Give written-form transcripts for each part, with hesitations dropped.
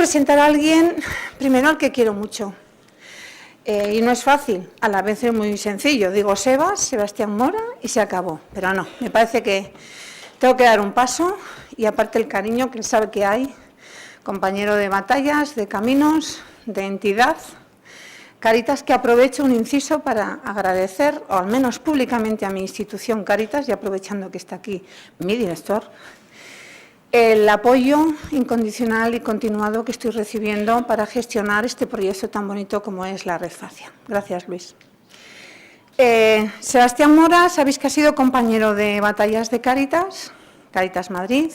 Presentar a alguien, primero al que quiero mucho. Y no es fácil, a la vez es muy sencillo. Digo Sebastián Mora y se acabó. Pero no, me parece que tengo que dar un paso y aparte el cariño que él sabe que hay, compañero de batallas, de caminos, de entidad. Cáritas, que aprovecho un inciso para agradecer, o al menos públicamente a mi institución Cáritas, y aprovechando que está aquí mi director, el apoyo incondicional y continuado que estoy recibiendo para gestionar este proyecto tan bonito como es la Red Fascia. Gracias, Luis. Sebastián Mora, sabéis que ha sido compañero de batallas de Cáritas, Cáritas Madrid,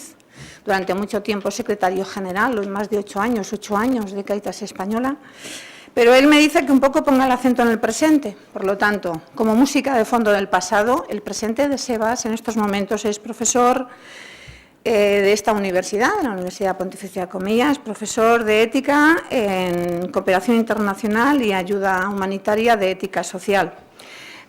durante mucho tiempo secretario general, más de 8 años de Cáritas Española, pero él me dice que un poco ponga el acento en el presente. Por lo tanto, como música de fondo del pasado, el presente de Sebas en estos momentos es profesor de esta universidad, de la Universidad Pontificia de Comillas, profesor de Ética en Cooperación Internacional y Ayuda Humanitaria de Ética Social.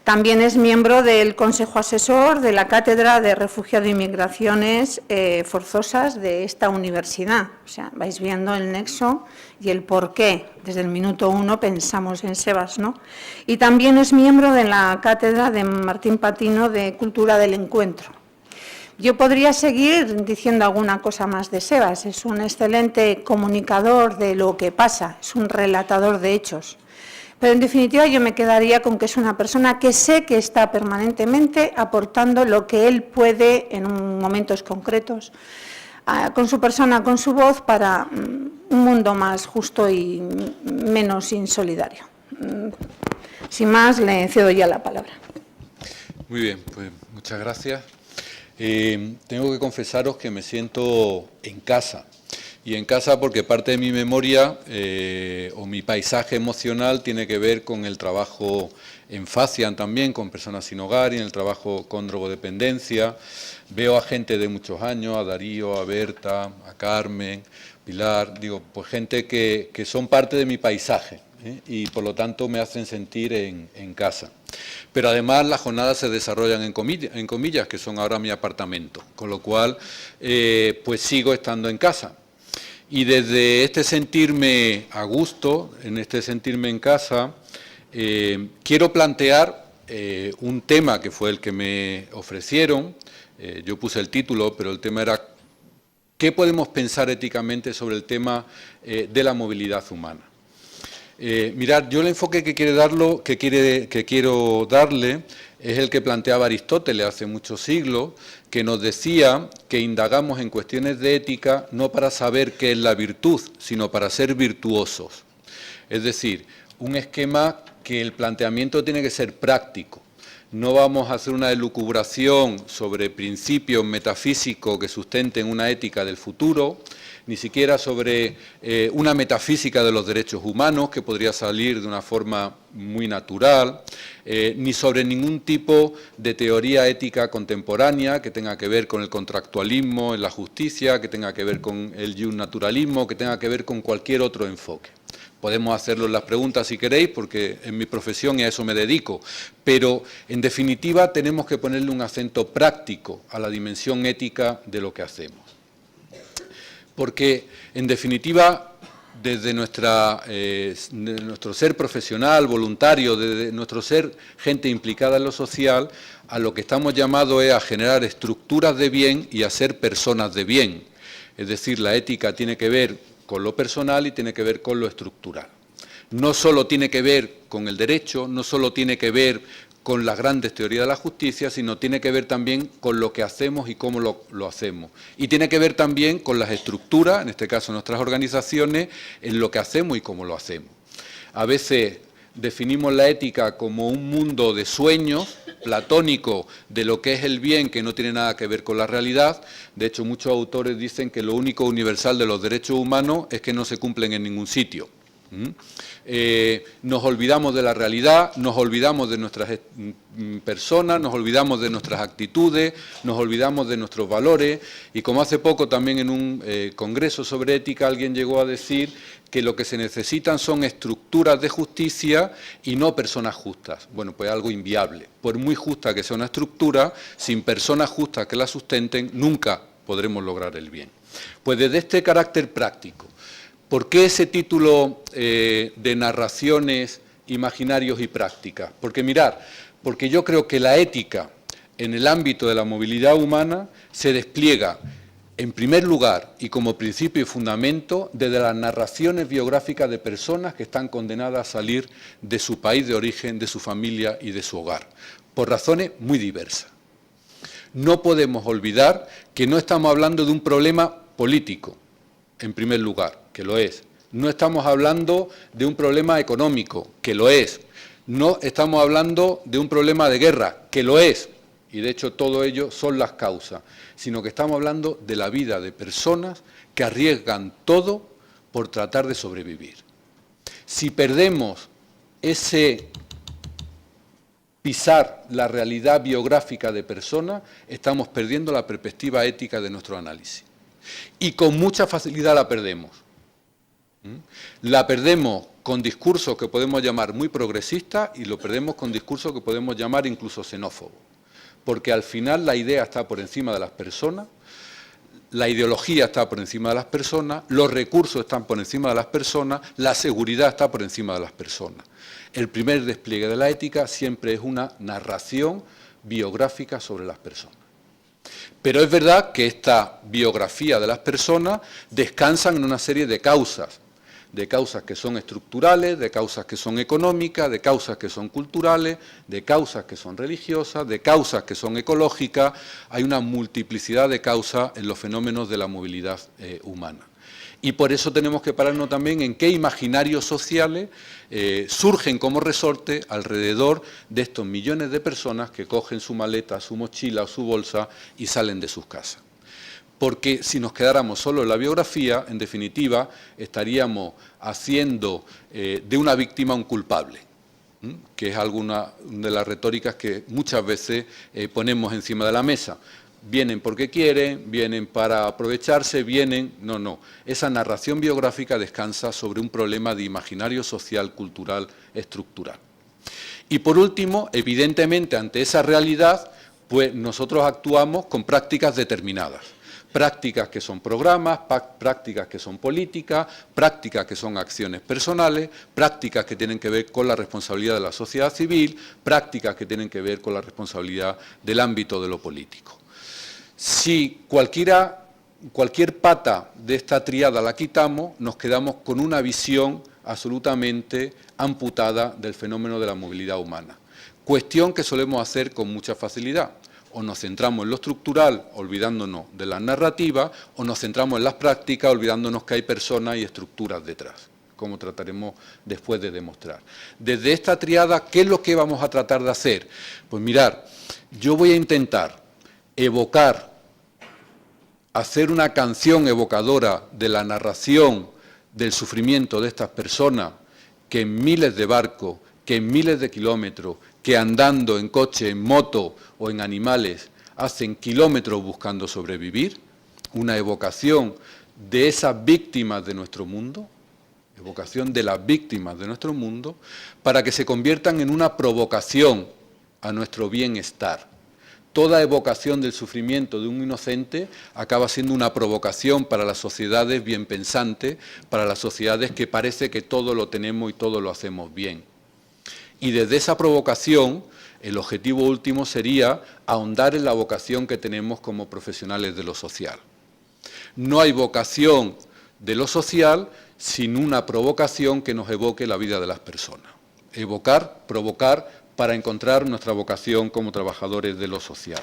También es miembro del Consejo Asesor de la Cátedra de Refugiado y Migraciones Forzosas de esta universidad. O sea, vais viendo el nexo y el por qué. Desde el minuto 1 pensamos en Sebas, ¿no? Y también es miembro de la Cátedra de Martín Patino de Cultura del Encuentro. Yo podría seguir diciendo alguna cosa más de Sebas. Es un excelente comunicador de lo que pasa, es un relatador de hechos. Pero en definitiva yo me quedaría con que es una persona que sé que está permanentemente aportando lo que él puede en momentos concretos, con su persona, con su voz, para un mundo más justo y menos insolidario. Sin más, le cedo ya la palabra. Muy bien, pues muchas gracias. Tengo que confesaros que me siento en casa. Y en casa porque parte de mi memoria o mi paisaje emocional tiene que ver con el trabajo en Fascian también, con personas sin hogar y en el trabajo con drogodependencia. Veo a gente de muchos años, a Darío, a Berta, a Carmen, Pilar, digo, pues gente que son parte de mi paisaje y por lo tanto me hacen sentir en casa. Pero además las jornadas se desarrollan en comillas, que son ahora mi apartamento, con lo cual pues sigo estando en casa. Y desde este sentirme a gusto, en este sentirme en casa, quiero plantear un tema que fue el que me ofrecieron. Yo puse el título, pero el tema era ¿qué podemos pensar éticamente sobre el tema de la movilidad humana? Mirad, yo el enfoque que quiero darle es el que planteaba Aristóteles hace muchos siglos, que nos decía que indagamos en cuestiones de ética no para saber qué es la virtud, sino para ser virtuosos. Es decir, un esquema que el planteamiento tiene que ser práctico. No vamos a hacer una elucubración sobre principios metafísicos que sustenten una ética del futuro, ni siquiera sobre una metafísica de los derechos humanos que podría salir de una forma muy natural, ni sobre ningún tipo de teoría ética contemporánea que tenga que ver con el contractualismo en la justicia, que tenga que ver con el naturalismo, que tenga que ver con cualquier otro enfoque. Podemos hacerlo en las preguntas si queréis, porque en mi profesión y a eso me dedico, pero en definitiva tenemos que ponerle un acento práctico a la dimensión ética de lo que hacemos. Porque, en definitiva, desde nuestro ser profesional, voluntario, desde nuestro ser gente implicada en lo social, a lo que estamos llamados es a generar estructuras de bien y a ser personas de bien. Es decir, la ética tiene que ver con lo personal y tiene que ver con lo estructural. No solo tiene que ver con el derecho, no solo tiene que ver con las grandes teorías de la justicia, sino tiene que ver también con lo que hacemos y cómo lo hacemos. Y tiene que ver también con las estructuras, en este caso nuestras organizaciones, en lo que hacemos y cómo lo hacemos. A veces definimos la ética como un mundo de sueños, platónico, de lo que es el bien, que no tiene nada que ver con la realidad. De hecho, muchos autores dicen que lo único universal de los derechos humanos es que no se cumplen en ningún sitio. Nos olvidamos de la realidad, nos olvidamos de nuestras personas, nos olvidamos de nuestras actitudes, nos olvidamos de nuestros valores, y como hace poco también en un congreso sobre ética alguien llegó a decir que lo que se necesitan son estructuras de justicia y no personas justas. Bueno, pues algo inviable. Por muy justa que sea una estructura, sin personas justas que la sustenten, nunca podremos lograr el bien. Pues desde este carácter práctico, ¿Por qué ese título de narraciones, imaginarios y prácticas? Porque mirar, porque yo creo que la ética en el ámbito de la movilidad humana se despliega en primer lugar y como principio y fundamento desde las narraciones biográficas de personas que están condenadas a salir de su país de origen, de su familia y de su hogar, por razones muy diversas. No podemos olvidar que no estamos hablando de un problema político, en primer lugar, que lo es. No estamos hablando de un problema económico, que lo es. No estamos hablando de un problema de guerra, que lo es. Y de hecho todo ello son las causas, sino que estamos hablando de la vida de personas que arriesgan todo por tratar de sobrevivir. Si perdemos ese pisar la realidad biográfica de personas, estamos perdiendo la perspectiva ética de nuestro análisis. Y con mucha facilidad la perdemos. La perdemos con discursos que podemos llamar muy progresistas y lo perdemos con discursos que podemos llamar incluso xenófobos. Porque al final la idea está por encima de las personas, la ideología está por encima de las personas, los recursos están por encima de las personas, la seguridad está por encima de las personas. El primer despliegue de la ética siempre es una narración biográfica sobre las personas. Pero es verdad que esta biografía de las personas descansan en una serie de causas que son estructurales, de causas que son económicas, de causas que son culturales, de causas que son religiosas, de causas que son ecológicas. Hay una multiplicidad de causas en los fenómenos de la movilidad humana. Y por eso tenemos que pararnos también en qué imaginarios sociales surgen como resorte alrededor de estos millones de personas que cogen su maleta, su mochila o su bolsa y salen de sus casas. Porque si nos quedáramos solo en la biografía, en definitiva, estaríamos haciendo de una víctima un culpable, que es alguna de las retóricas que muchas veces ponemos encima de la mesa. Vienen porque quieren, vienen para aprovecharse, vienen... No. Esa narración biográfica descansa sobre un problema de imaginario social, cultural, estructural. Y por último, evidentemente, ante esa realidad, pues nosotros actuamos con prácticas determinadas. Prácticas que son programas, prácticas que son políticas, prácticas que son acciones personales, prácticas que tienen que ver con la responsabilidad de la sociedad civil, prácticas que tienen que ver con la responsabilidad del ámbito de lo político. Si cualquier pata de esta tríada la quitamos, nos quedamos con una visión absolutamente amputada del fenómeno de la movilidad humana. Cuestión que solemos hacer con mucha facilidad. O nos centramos en lo estructural, olvidándonos de las narrativas, o nos centramos en las prácticas, olvidándonos que hay personas y estructuras detrás, como trataremos después de demostrar. Desde esta triada, ¿qué es lo que vamos a tratar de hacer? Pues mirar, yo voy a intentar evocar, hacer una canción evocadora de la narración del sufrimiento de estas personas que en miles de barcos, que en miles de kilómetros, que andando en coche, en moto o en animales, hacen kilómetros buscando sobrevivir, una evocación de esas víctimas de nuestro mundo, evocación de las víctimas de nuestro mundo, para que se conviertan en una provocación a nuestro bienestar. Toda evocación del sufrimiento de un inocente acaba siendo una provocación para las sociedades bien pensantes, para las sociedades que parece que todo lo tenemos y todo lo hacemos bien. Y desde esa provocación, el objetivo último sería ahondar en la vocación que tenemos como profesionales de lo social. No hay vocación de lo social sin una provocación que nos evoque la vida de las personas. Evocar, provocar, para encontrar nuestra vocación como trabajadores de lo social.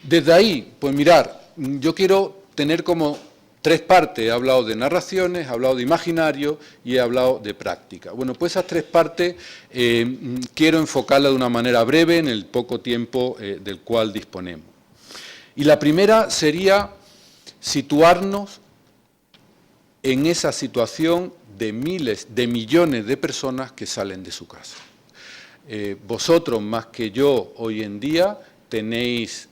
Desde ahí, pues mirar, yo quiero tener como tres partes. He hablado de narraciones, he hablado de imaginario y he hablado de práctica. Bueno, pues esas tres partes quiero enfocarlas de una manera breve en el poco tiempo del cual disponemos. Y la primera sería situarnos en esa situación de miles, de millones de personas que salen de su casa. Vosotros, más que yo, hoy en día, tenéis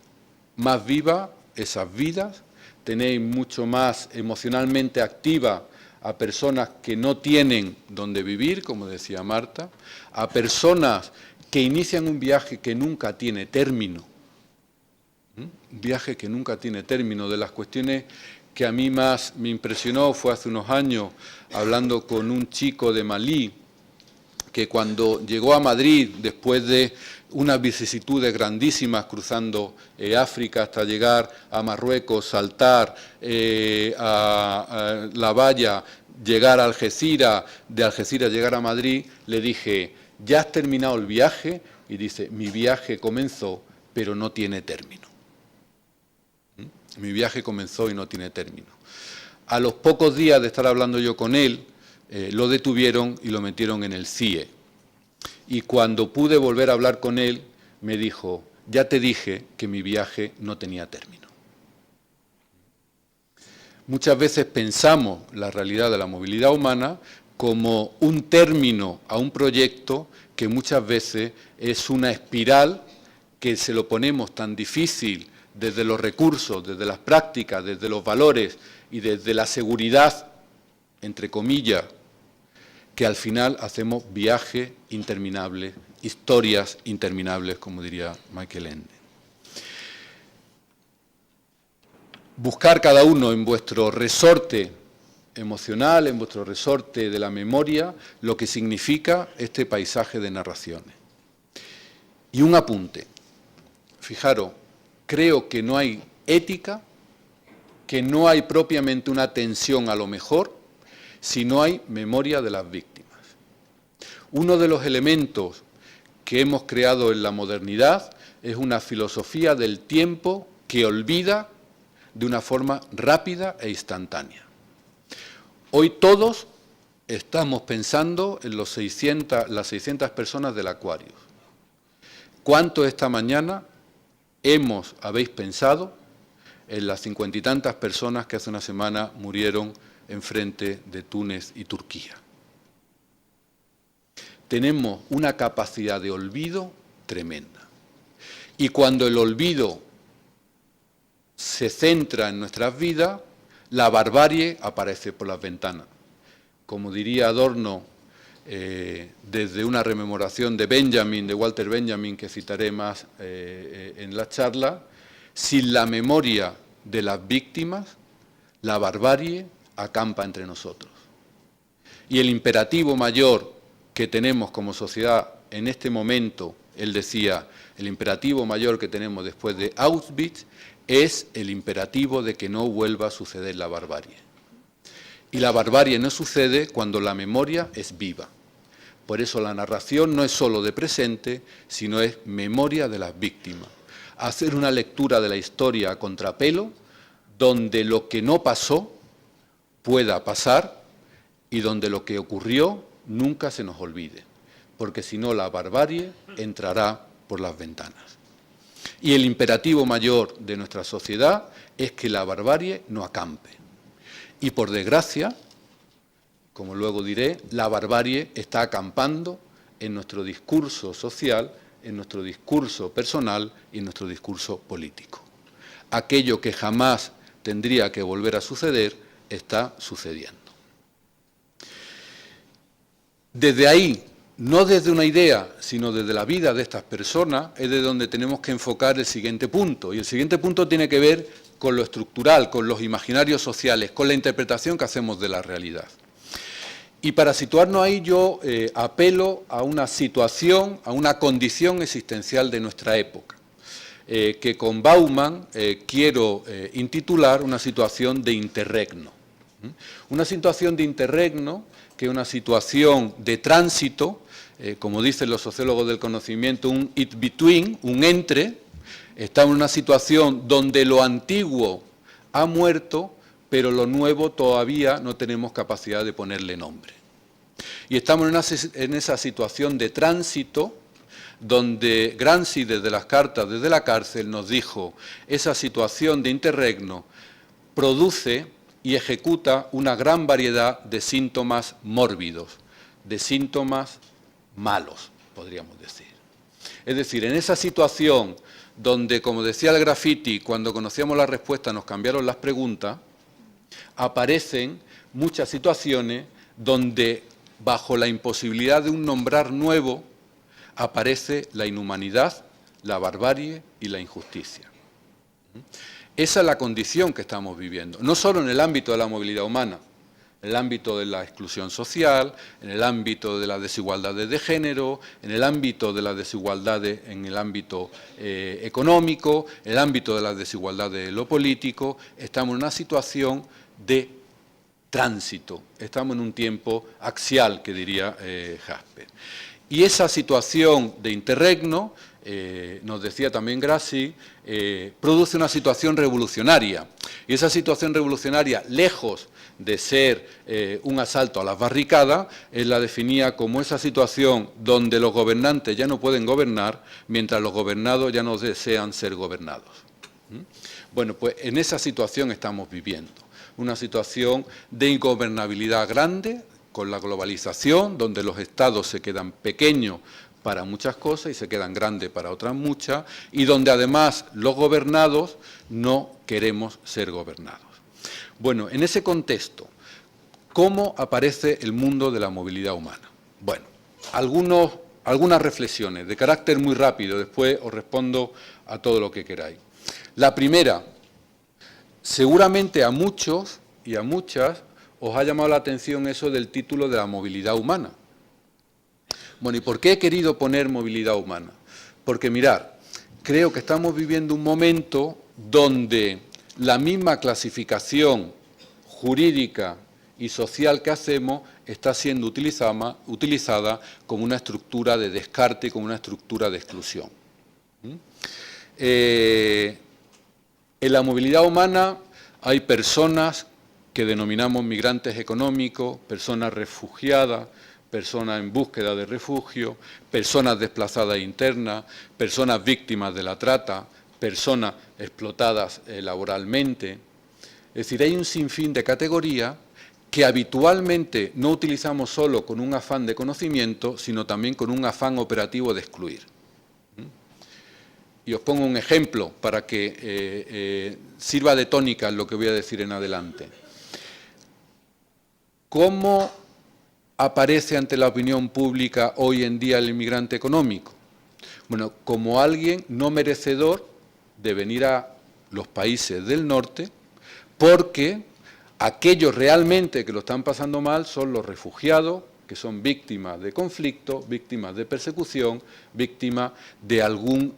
más vivas esas vidas, tenéis mucho más emocionalmente activa a personas que no tienen donde vivir, como decía Marta, a personas que inician un viaje que nunca tiene término, un viaje que nunca tiene término, de las cuestiones que a mí más me impresionó fue hace unos años, hablando con un chico de Malí, que cuando llegó a Madrid, después de unas vicisitudes grandísimas cruzando África hasta llegar a Marruecos, saltar a La Valla, llegar a Algeciras, de Algeciras llegar a Madrid, le dije, ¿ya has terminado el viaje? Y dice, mi viaje comenzó, pero no tiene término. Mi viaje comenzó y no tiene término. A los pocos días de estar hablando yo con él, lo detuvieron y lo metieron en el CIE. Y cuando pude volver a hablar con él, me dijo, ya te dije que mi viaje no tenía término. Muchas veces pensamos la realidad de la movilidad humana como un término a un proyecto que muchas veces es una espiral que se lo ponemos tan difícil desde los recursos, desde las prácticas, desde los valores y desde la seguridad, entre comillas, que al final hacemos viajes interminables, historias interminables, como diría Michael Ende. Buscar cada uno en vuestro resorte emocional, en vuestro resorte de la memoria, lo que significa este paisaje de narraciones. Y un apunte. Fijaros, creo que no hay ética, que no hay propiamente una atención a lo mejor, si no hay memoria de las víctimas. Uno de los elementos que hemos creado en la modernidad es una filosofía del tiempo que olvida de una forma rápida e instantánea. Hoy todos estamos pensando en las 600 personas del Aquarius. ¿Cuánto esta mañana habéis pensado en las 50 y tantas personas que hace una semana murieron enfrente de Túnez y Turquía? Tenemos una capacidad de olvido tremenda. Y cuando el olvido se centra en nuestras vidas, la barbarie aparece por las ventanas. Como diría Adorno, desde una rememoración de Walter Benjamin, que citaré más en la charla, sin la memoria de las víctimas, la barbarie acampa entre nosotros. Y el imperativo mayor que tenemos como sociedad en este momento, él decía, el imperativo mayor que tenemos después de Auschwitz es el imperativo de que no vuelva a suceder la barbarie. Y la barbarie no sucede cuando la memoria es viva. Por eso la narración no es solo de presente, sino es memoria de las víctimas. Hacer una lectura de la historia a contrapelo, donde lo que no pasó pueda pasar y donde lo que ocurrió nunca se nos olvide, porque si no la barbarie entrará por las ventanas. Y el imperativo mayor de nuestra sociedad es que la barbarie no acampe. Y por desgracia, como luego diré, la barbarie está acampando en nuestro discurso social, en nuestro discurso personal y en nuestro discurso político. Aquello que jamás tendría que volver a suceder está sucediendo. Desde ahí, no desde una idea, sino desde la vida de estas personas, es de donde tenemos que enfocar el siguiente punto. Y el siguiente punto tiene que ver con lo estructural, con los imaginarios sociales, con la interpretación que hacemos de la realidad. Y para situarnos ahí yo apelo a una situación, a una condición existencial de nuestra época, que con Bauman quiero intitular una situación de interregno. Una situación de interregno, que es una situación de tránsito, como dicen los sociólogos del conocimiento, un in-between, un entre. Estamos en una situación donde lo antiguo ha muerto, pero lo nuevo todavía no tenemos capacidad de ponerle nombre. Y estamos en esa situación de tránsito, donde Gramsci, desde las cartas, desde la cárcel, nos dijo, esa situación de interregno produce y ejecuta una gran variedad de síntomas mórbidos, de síntomas malos, podríamos decir. Es decir, en esa situación donde, como decía el graffiti, cuando conocíamos la respuesta nos cambiaron las preguntas, aparecen muchas situaciones donde, bajo la imposibilidad de un nombrar nuevo, aparece la inhumanidad, la barbarie y la injusticia. Esa es la condición que estamos viviendo, no solo en el ámbito de la movilidad humana, en el ámbito de la exclusión social, en el ámbito de las desigualdades de género, en el ámbito de las desigualdades en el ámbito económico, en el ámbito de las desigualdades de lo político. Estamos en una situación de tránsito, estamos en un tiempo axial, que diría Jasper. Y esa situación de interregno, nos decía también Grassi, produce una situación revolucionaria. Y esa situación revolucionaria, lejos de ser un asalto a las barricadas, él la definía como esa situación donde los gobernantes ya no pueden gobernar, mientras los gobernados ya no desean ser gobernados. Bueno, pues en esa situación estamos viviendo, una situación de ingobernabilidad grande, con la globalización, donde los estados se quedan pequeños para muchas cosas y se quedan grandes para otras muchas, y donde además los gobernados no queremos ser gobernados. Bueno, en ese contexto, ¿cómo aparece el mundo de la movilidad humana? Bueno, algunas reflexiones de carácter muy rápido, después os respondo a todo lo que queráis. La primera, seguramente a muchos y a muchas os ha llamado la atención eso del título de la movilidad humana. Bueno, ¿y por qué he querido poner movilidad humana? Porque, mirad, creo que estamos viviendo un momento donde la misma clasificación jurídica y social que hacemos está siendo utilizada como una estructura de descarte, como una estructura de exclusión. En la movilidad humana hay personas que denominamos migrantes económicos, personas refugiadas, personas en búsqueda de refugio, personas desplazadas internas, personas víctimas de la trata, personas explotadas laboralmente. Es decir, hay un sinfín de categorías que habitualmente no utilizamos solo con un afán de conocimiento, sino también con un afán operativo de excluir. Y os pongo un ejemplo para que sirva de tónica en lo que voy a decir en adelante. ¿Cómo aparece ante la opinión pública hoy en día el inmigrante económico? Bueno, como alguien no merecedor de venir a los países del norte, porque aquellos realmente que lo están pasando mal son los refugiados, que son víctimas de conflicto, víctimas de persecución, víctimas de algún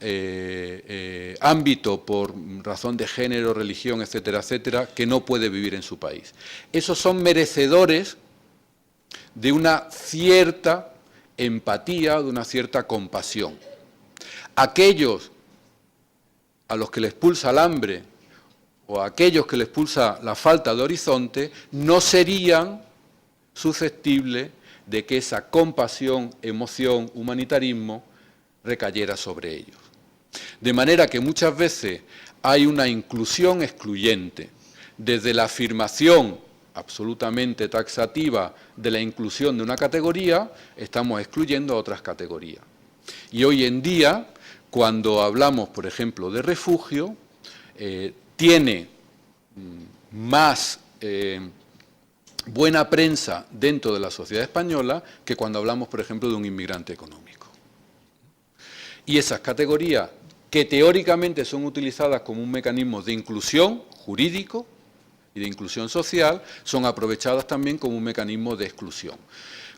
ámbito por razón de género, religión, etcétera, etcétera, que no puede vivir en su país. Esos son merecedores de una cierta empatía, de una cierta compasión. Aquellos a los que les pulsa el hambre o a aquellos que les pulsa la falta de horizonte no serían susceptibles de que esa compasión, emoción, humanitarismo recayera sobre ellos. De manera que muchas veces hay una inclusión excluyente, desde la afirmación absolutamente taxativa de la inclusión de una categoría, estamos excluyendo a otras categorías. Y hoy en día, cuando hablamos, por ejemplo, de refugio, tiene más buena prensa dentro de la sociedad española que cuando hablamos, por ejemplo, de un inmigrante económico. Y esas categorías, que teóricamente son utilizadas como un mecanismo de inclusión jurídico y de inclusión social, son aprovechadas también como un mecanismo de exclusión.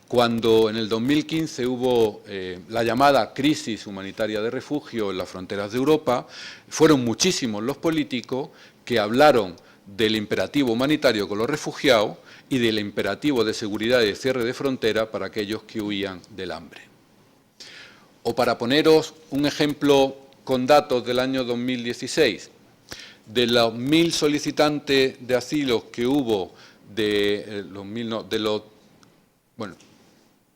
Cuando en el 2015 hubo la llamada crisis humanitaria de refugio en las fronteras de Europa, fueron muchísimos los políticos que hablaron del imperativo humanitario con los refugiados y del imperativo de seguridad y de cierre de frontera para aquellos que huían del hambre. O para poneros un ejemplo con datos del año 2016, de los 1.000 solicitantes de asilo que hubo, de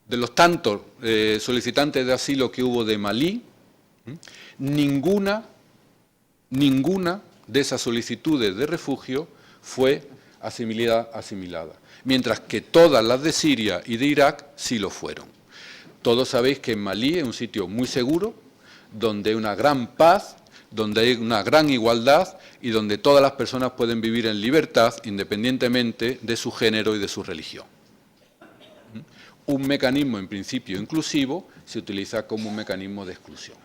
los tantos solicitantes de asilo que hubo de Malí, ninguna de esas solicitudes de refugio fue asimilada, mientras que todas las de Siria y de Irak sí lo fueron. Todos sabéis que en Malí es un sitio muy seguro, donde hay una gran paz, donde hay una gran igualdad y donde todas las personas pueden vivir en libertad independientemente de su género y de su religión. Un mecanismo en principio inclusivo se utiliza como un mecanismo de exclusión.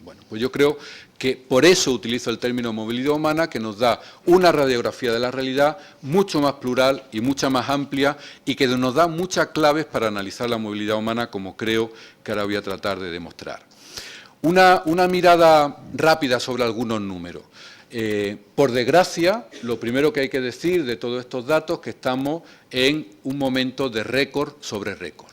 Bueno, pues yo creo que por eso utilizo el término movilidad humana, que nos da una radiografía de la realidad mucho más plural y mucha más amplia y que nos da muchas claves para analizar la movilidad humana, como creo que ahora voy a tratar de demostrar. Una mirada rápida sobre algunos números. Por desgracia, lo primero que hay que decir de todos estos datos es que estamos en un momento de récord sobre récord.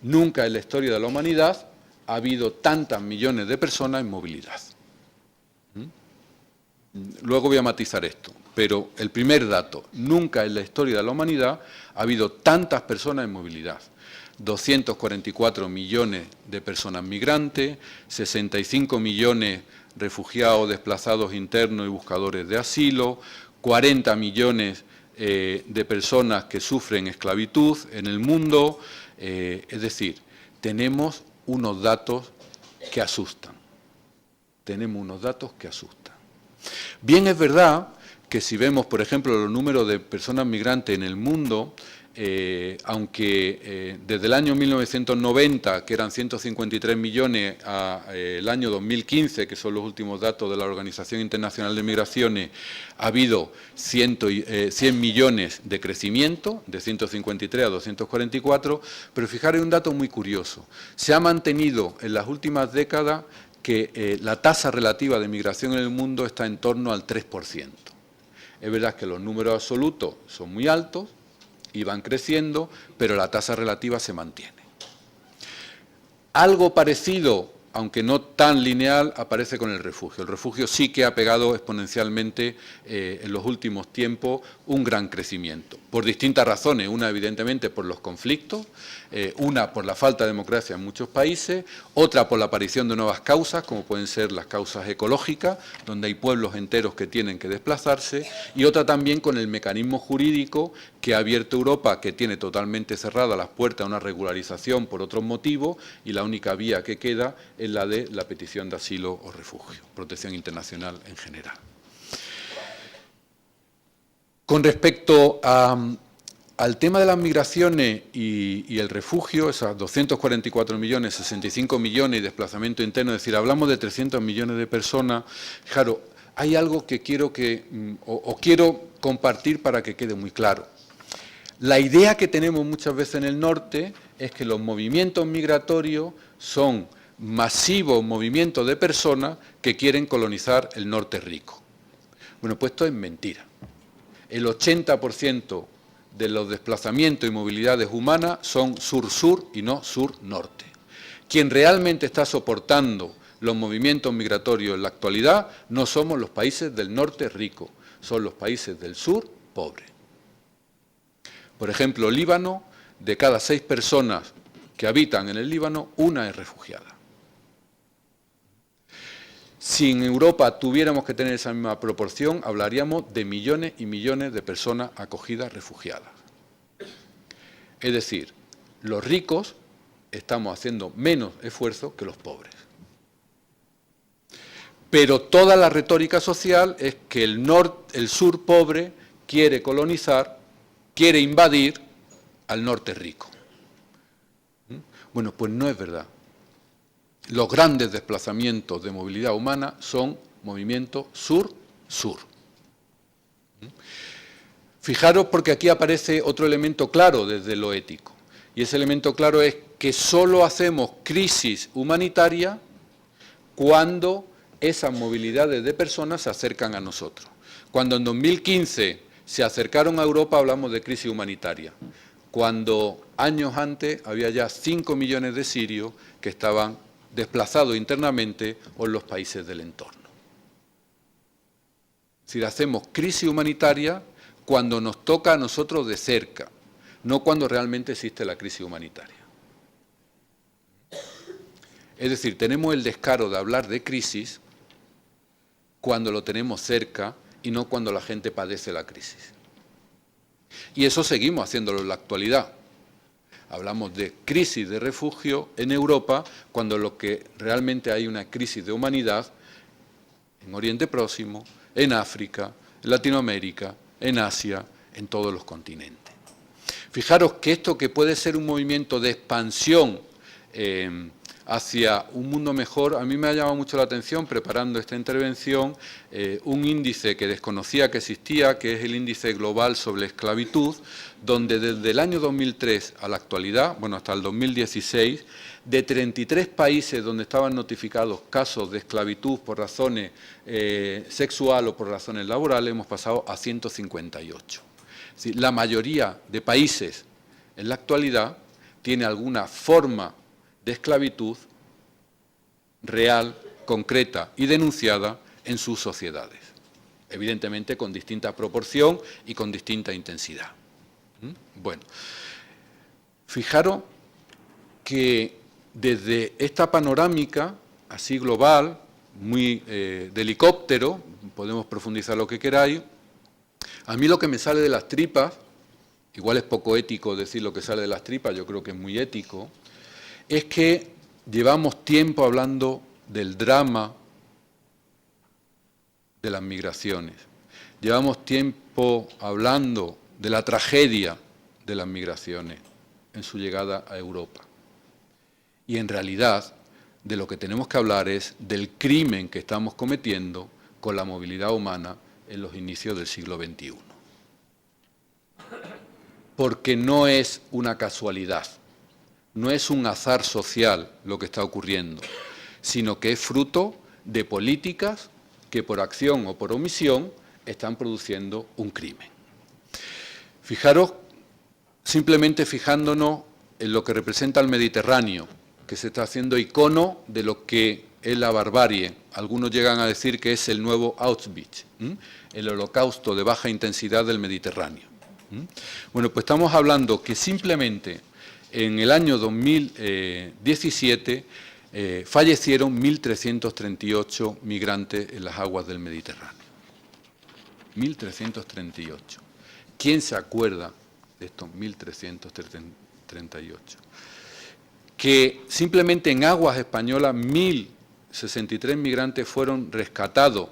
Nunca en la historia de la humanidad ha habido tantas millones de personas en movilidad. Luego voy a matizar esto, pero el primer dato, nunca en la historia de la humanidad ha habido tantas personas en movilidad. 244 millones de personas migrantes, 65 millones refugiados, desplazados internos y buscadores de asilo, 40 millones de personas que sufren esclavitud en el mundo. Es decir, tenemos unos datos que asustan. Tenemos unos datos que asustan. Bien, es verdad que si vemos, por ejemplo, los números de personas migrantes en el mundo, aunque desde el año 1990, que eran 153 millones, a el año 2015, que son los últimos datos de la Organización Internacional de Migraciones, ha habido 100 millones de crecimiento, de 153 a 244, pero fijaros un dato muy curioso. Se ha mantenido en las últimas décadas que la tasa relativa de migración en el mundo está en torno al 3%. Es verdad que los números absolutos son muy altos, y van creciendo, pero la tasa relativa se mantiene. Algo parecido, aunque no tan lineal, aparece con el refugio. El refugio sí que ha pegado exponencialmente en los últimos tiempos un gran crecimiento, por distintas razones. Una, evidentemente, por los conflictos, una por la falta de democracia en muchos países, otra por la aparición de nuevas causas, como pueden ser las causas ecológicas, donde hay pueblos enteros que tienen que desplazarse, y otra también con el mecanismo jurídico que ha abierto Europa, que tiene totalmente cerradas las puertas a una regularización por otros motivos, y la única vía que queda es la de la petición de asilo o refugio, protección internacional en general. Con respecto al tema de las migraciones y el refugio, esas 244 millones, 65 millones y desplazamiento interno, es decir, hablamos de 300 millones de personas. Claro, hay algo que quiero compartir para que quede muy claro. La idea que tenemos muchas veces en el norte es que los movimientos migratorios son masivos movimientos de personas que quieren colonizar el norte rico. Bueno, pues esto es mentira. El 80% de los desplazamientos y movilidades humanas son sur-sur y no sur-norte. Quien realmente está soportando los movimientos migratorios en la actualidad no somos los países del norte rico, son los países del sur pobres. Por ejemplo, Líbano, de cada 6 personas que habitan en el Líbano, una es refugiada. Si en Europa tuviéramos que tener esa misma proporción, hablaríamos de millones y millones de personas acogidas refugiadas. Es decir, los ricos estamos haciendo menos esfuerzo que los pobres. Pero toda la retórica social es que el sur pobre quiere colonizar, quiere invadir al norte rico. Bueno, pues no es verdad. Los grandes desplazamientos de movilidad humana son movimientos sur-sur. Fijaros, porque aquí aparece otro elemento claro desde lo ético, y ese elemento claro es que solo hacemos crisis humanitaria cuando esas movilidades de personas se acercan a nosotros. Cuando en 2015 se acercaron a Europa hablamos de crisis humanitaria, cuando años antes había ya 5 millones de sirios que estaban desplazados internamente o en los países del entorno. Es decir, hacemos crisis humanitaria cuando nos toca a nosotros de cerca, no cuando realmente existe la crisis humanitaria. Es decir, tenemos el descaro de hablar de crisis cuando lo tenemos cerca y no cuando la gente padece la crisis. Y eso seguimos haciéndolo en la actualidad. Hablamos de crisis de refugio en Europa cuando lo que realmente hay una crisis de humanidad en Oriente Próximo, en África, en Latinoamérica, en Asia, en todos los continentes. Fijaros que esto que puede ser un movimiento de expansión hacia un mundo mejor. A mí me ha llamado mucho la atención, preparando esta intervención, un índice que desconocía que existía, que es el índice global sobre esclavitud, donde desde el año 2003 a la actualidad, bueno, hasta el 2016, de 33 países donde estaban notificados casos de esclavitud por razones sexuales o por razones laborales, hemos pasado a 158. Es decir, la mayoría de países en la actualidad tiene alguna forma de esclavitud real, concreta y denunciada en sus sociedades. Evidentemente con distinta proporción y con distinta intensidad. Bueno, fijaros que desde esta panorámica, así global, muy de helicóptero, podemos profundizar lo que queráis, a mí lo que me sale de las tripas, igual es poco ético decir lo que sale de las tripas, yo creo que es muy ético, es que llevamos tiempo hablando del drama de las migraciones, llevamos tiempo hablando de la tragedia de las migraciones en su llegada a Europa. Y en realidad de lo que tenemos que hablar es del crimen que estamos cometiendo con la movilidad humana en los inicios del siglo XXI. Porque no es una casualidad, no es un azar social lo que está ocurriendo, sino que es fruto de políticas que por acción o por omisión están produciendo un crimen. Fijaros, simplemente fijándonos en lo que representa el Mediterráneo, que se está haciendo icono de lo que es la barbarie. Algunos llegan a decir que es el nuevo Auschwitz, el holocausto de baja intensidad del Mediterráneo. Bueno, pues estamos hablando que simplemente en el año 2017 fallecieron 1.338 migrantes en las aguas del Mediterráneo. 1.338. ¿Quién se acuerda de estos 1.338? Que simplemente en aguas españolas 1.063 migrantes fueron rescatados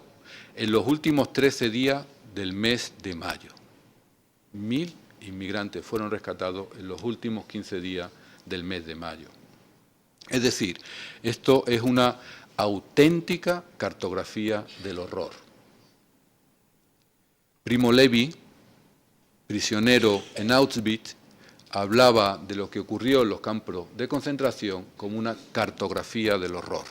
en los últimos 13 días del mes de mayo. 1.000 inmigrantes fueron rescatados en los últimos 15 días del mes de mayo. Es decir, esto es una auténtica cartografía del horror. Primo Levi, prisionero en Auschwitz, hablaba de lo que ocurrió en los campos de concentración como una cartografía del horror.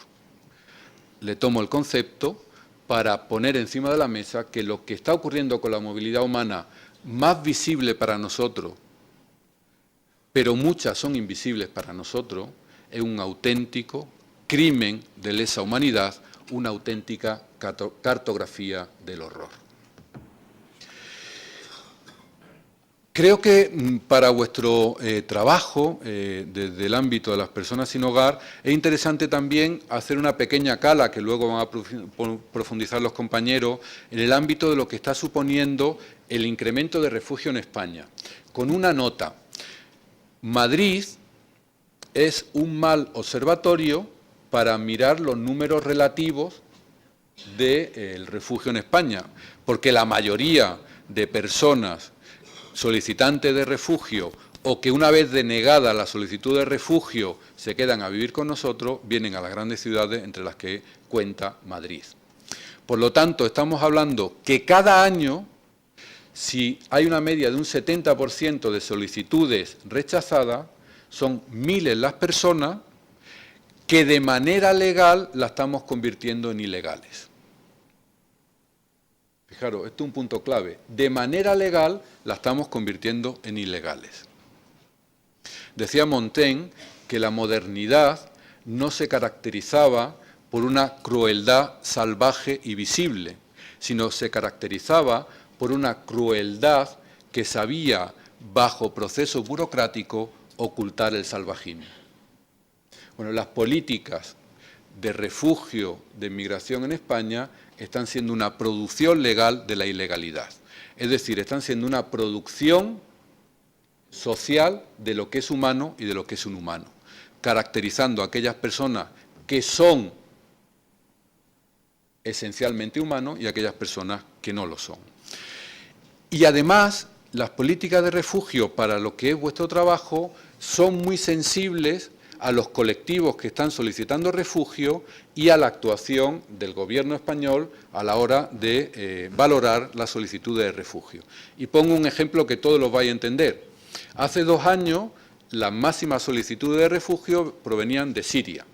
Le tomo el concepto para poner encima de la mesa que lo que está ocurriendo con la movilidad humana, más visible para nosotros, pero muchas son invisibles para nosotros, es un auténtico crimen de lesa humanidad, una auténtica cartografía del horror. Creo que para vuestro trabajo, desde el ámbito de las personas sin hogar, es interesante también hacer una pequeña cala, que luego van a profundizar los compañeros, en el ámbito de lo que está suponiendo el incremento de refugio en España. Con una nota, Madrid es un mal observatorio para mirar los números relativos del refugio en España, porque la mayoría de personas solicitantes de refugio o que una vez denegada la solicitud de refugio se quedan a vivir con nosotros, vienen a las grandes ciudades entre las que cuenta Madrid. Por lo tanto, estamos hablando que cada año, si hay una media de un 70% de solicitudes rechazadas, son miles las personas que de manera legal la estamos convirtiendo en ilegales. Fijaros, esto es un punto clave. De manera legal la estamos convirtiendo en ilegales. Decía Montaigne que la modernidad no se caracterizaba por una crueldad salvaje y visible, sino se caracterizaba por una crueldad que sabía, bajo proceso burocrático, ocultar el salvajismo. Bueno, las políticas de refugio, de migración en España, están siendo una producción legal de la ilegalidad. Es decir, están siendo una producción social de lo que es humano y de lo que es inhumano, caracterizando a aquellas personas que son esencialmente humanos y a aquellas personas que no lo son. Y además, las políticas de refugio para lo que es vuestro trabajo son muy sensibles a los colectivos que están solicitando refugio y a la actuación del Gobierno español a la hora de valorar las solicitudes de refugio. Y pongo un ejemplo que todos los vais a entender. Hace 2 años las máximas solicitudes de refugio provenían de Siria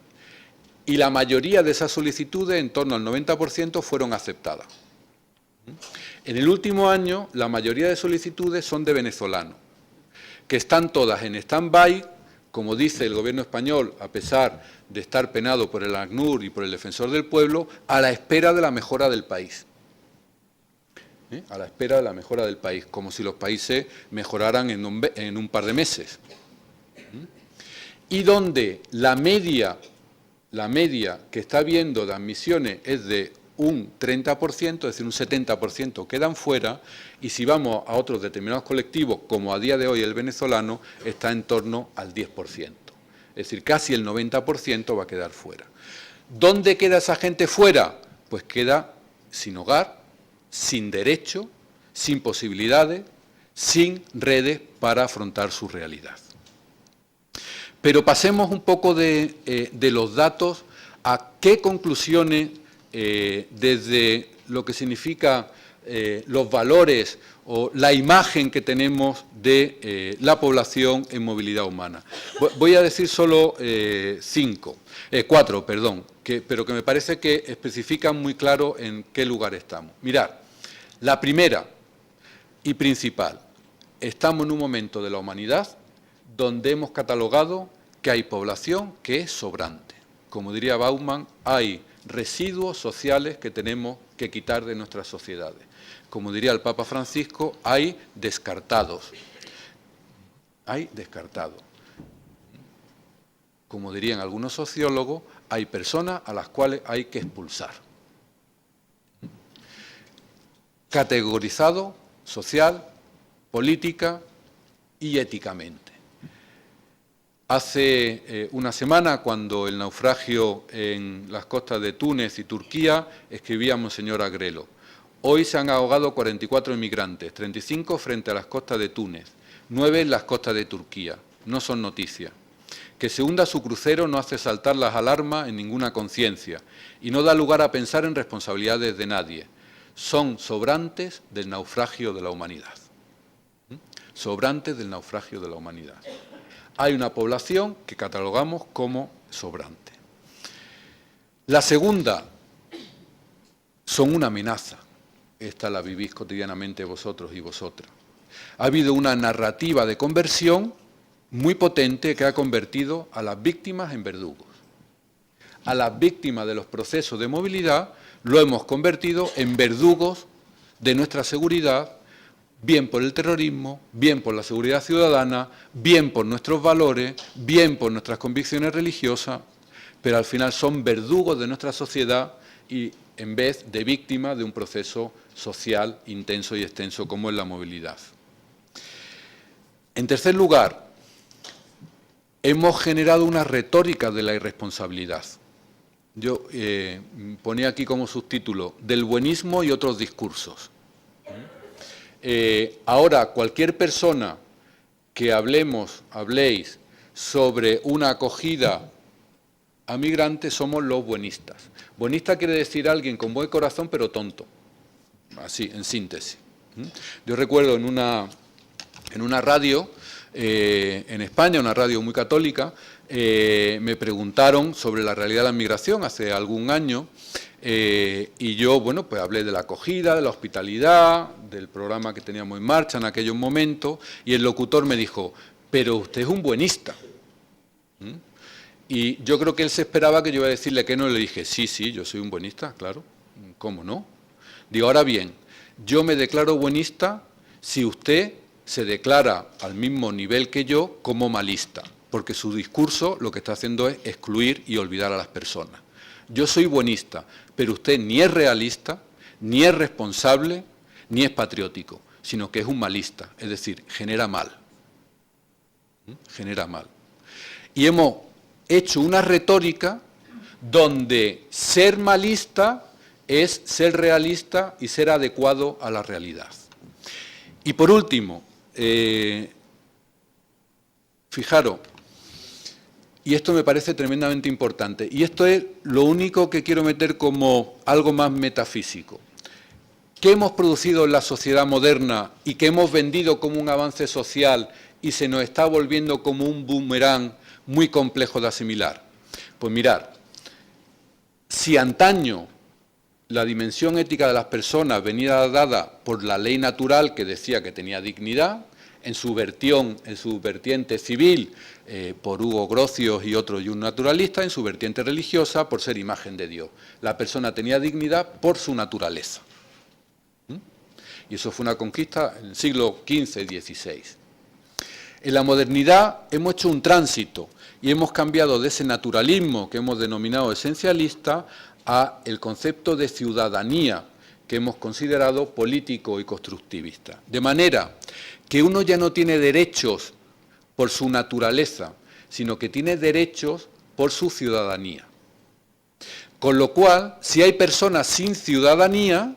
y la mayoría de esas solicitudes, en torno al 90%, fueron aceptadas. En el último año, la mayoría de solicitudes son de venezolanos, que están todas en stand-by, como dice el Gobierno español, a pesar de estar penado por el ACNUR y por el Defensor del Pueblo, a la espera de la mejora del país. A la espera de la mejora del país, como si los países mejoraran en un par de meses. Y donde la media que está habiendo de admisiones es de un 30%, es decir, un 70% quedan fuera, y si vamos a otros determinados colectivos, como a día de hoy el venezolano, está en torno al 10%. Es decir, casi el 90% va a quedar fuera. ¿Dónde queda esa gente fuera? Pues queda sin hogar, sin derecho, sin posibilidades, sin redes para afrontar su realidad. Pero pasemos un poco de los datos a qué conclusiones, desde lo que significa los valores o la imagen que tenemos de la población en movilidad humana. Voy a decir solo 4, pero que me parece que especifican muy claro en qué lugar estamos. Mirad, la primera y principal, estamos en un momento de la humanidad donde hemos catalogado que hay población que es sobrante. Como diría Bauman, hay residuos sociales que tenemos que quitar de nuestras sociedades. Como diría el Papa Francisco, hay descartados. Hay descartados. Como dirían algunos sociólogos, hay personas a las cuales hay que expulsar. Categorizado social, política y éticamente. Hace una semana, cuando el naufragio en las costas de Túnez y Turquía, escribía Monseñor Agrelo: hoy se han ahogado 44 inmigrantes, 35 frente a las costas de Túnez, 9 en las costas de Turquía. No son noticias. Que se hunda su crucero no hace saltar las alarmas en ninguna conciencia y no da lugar a pensar en responsabilidades de nadie. Son sobrantes del naufragio de la humanidad. Sobrantes del naufragio de la humanidad. Hay una población que catalogamos como sobrante. La segunda, son una amenaza. Esta la vivís cotidianamente vosotros y vosotras. Ha habido una narrativa de conversión muy potente que ha convertido a las víctimas en verdugos. A las víctimas de los procesos de movilidad lo hemos convertido en verdugos de nuestra seguridad, bien por el terrorismo, bien por la seguridad ciudadana, bien por nuestros valores, bien por nuestras convicciones religiosas, pero al final son verdugos de nuestra sociedad y en vez de víctimas de un proceso social intenso y extenso como es la movilidad. En tercer lugar, hemos generado una retórica de la irresponsabilidad. Yo ponía aquí como subtítulo, del buenismo y otros discursos. Ahora, cualquier persona que habléis sobre una acogida a migrantes, somos los buenistas. Buenista quiere decir alguien con buen corazón pero tonto, así, en síntesis. Yo recuerdo en una radio en España, una radio muy católica, me preguntaron sobre la realidad de la migración hace algún año. Y yo, bueno, pues hablé de la acogida, de la hospitalidad, del programa que teníamos en marcha en aquellos momentos, y el locutor me dijo, pero usted es un buenista. Y yo creo que él se esperaba que yo iba a decirle que no, y le dije, sí, yo soy un buenista, claro, ¿cómo no? Digo, ahora bien, yo me declaro buenista si usted se declara al mismo nivel que yo como malista, porque su discurso lo que está haciendo es excluir y olvidar a las personas. Yo soy buenista, pero usted ni es realista, ni es responsable, ni es patriótico, sino que es un malista, es decir, genera mal. Genera mal. Y hemos hecho una retórica donde ser malista es ser realista y ser adecuado a la realidad. Y por último, fijaros, y esto me parece tremendamente importante, y esto es lo único que quiero meter como algo más metafísico. ¿Qué hemos producido en la sociedad moderna y que hemos vendido como un avance social y se nos está volviendo como un boomerang muy complejo de asimilar? Pues mirad, si antaño la dimensión ética de las personas venía dada por la ley natural que decía que tenía dignidad, en su vertiente civil por Hugo Grocios y otros y un naturalista, en su vertiente religiosa por ser imagen de Dios. La persona tenía dignidad por su naturaleza. Y eso fue una conquista en el siglo XV y XVI. En la modernidad hemos hecho un tránsito y hemos cambiado de ese naturalismo que hemos denominado esencialista a el concepto de ciudadanía que hemos considerado político y constructivista. De manera que uno ya no tiene derechos por su naturaleza, sino que tiene derechos por su ciudadanía. Con lo cual, si hay personas sin ciudadanía,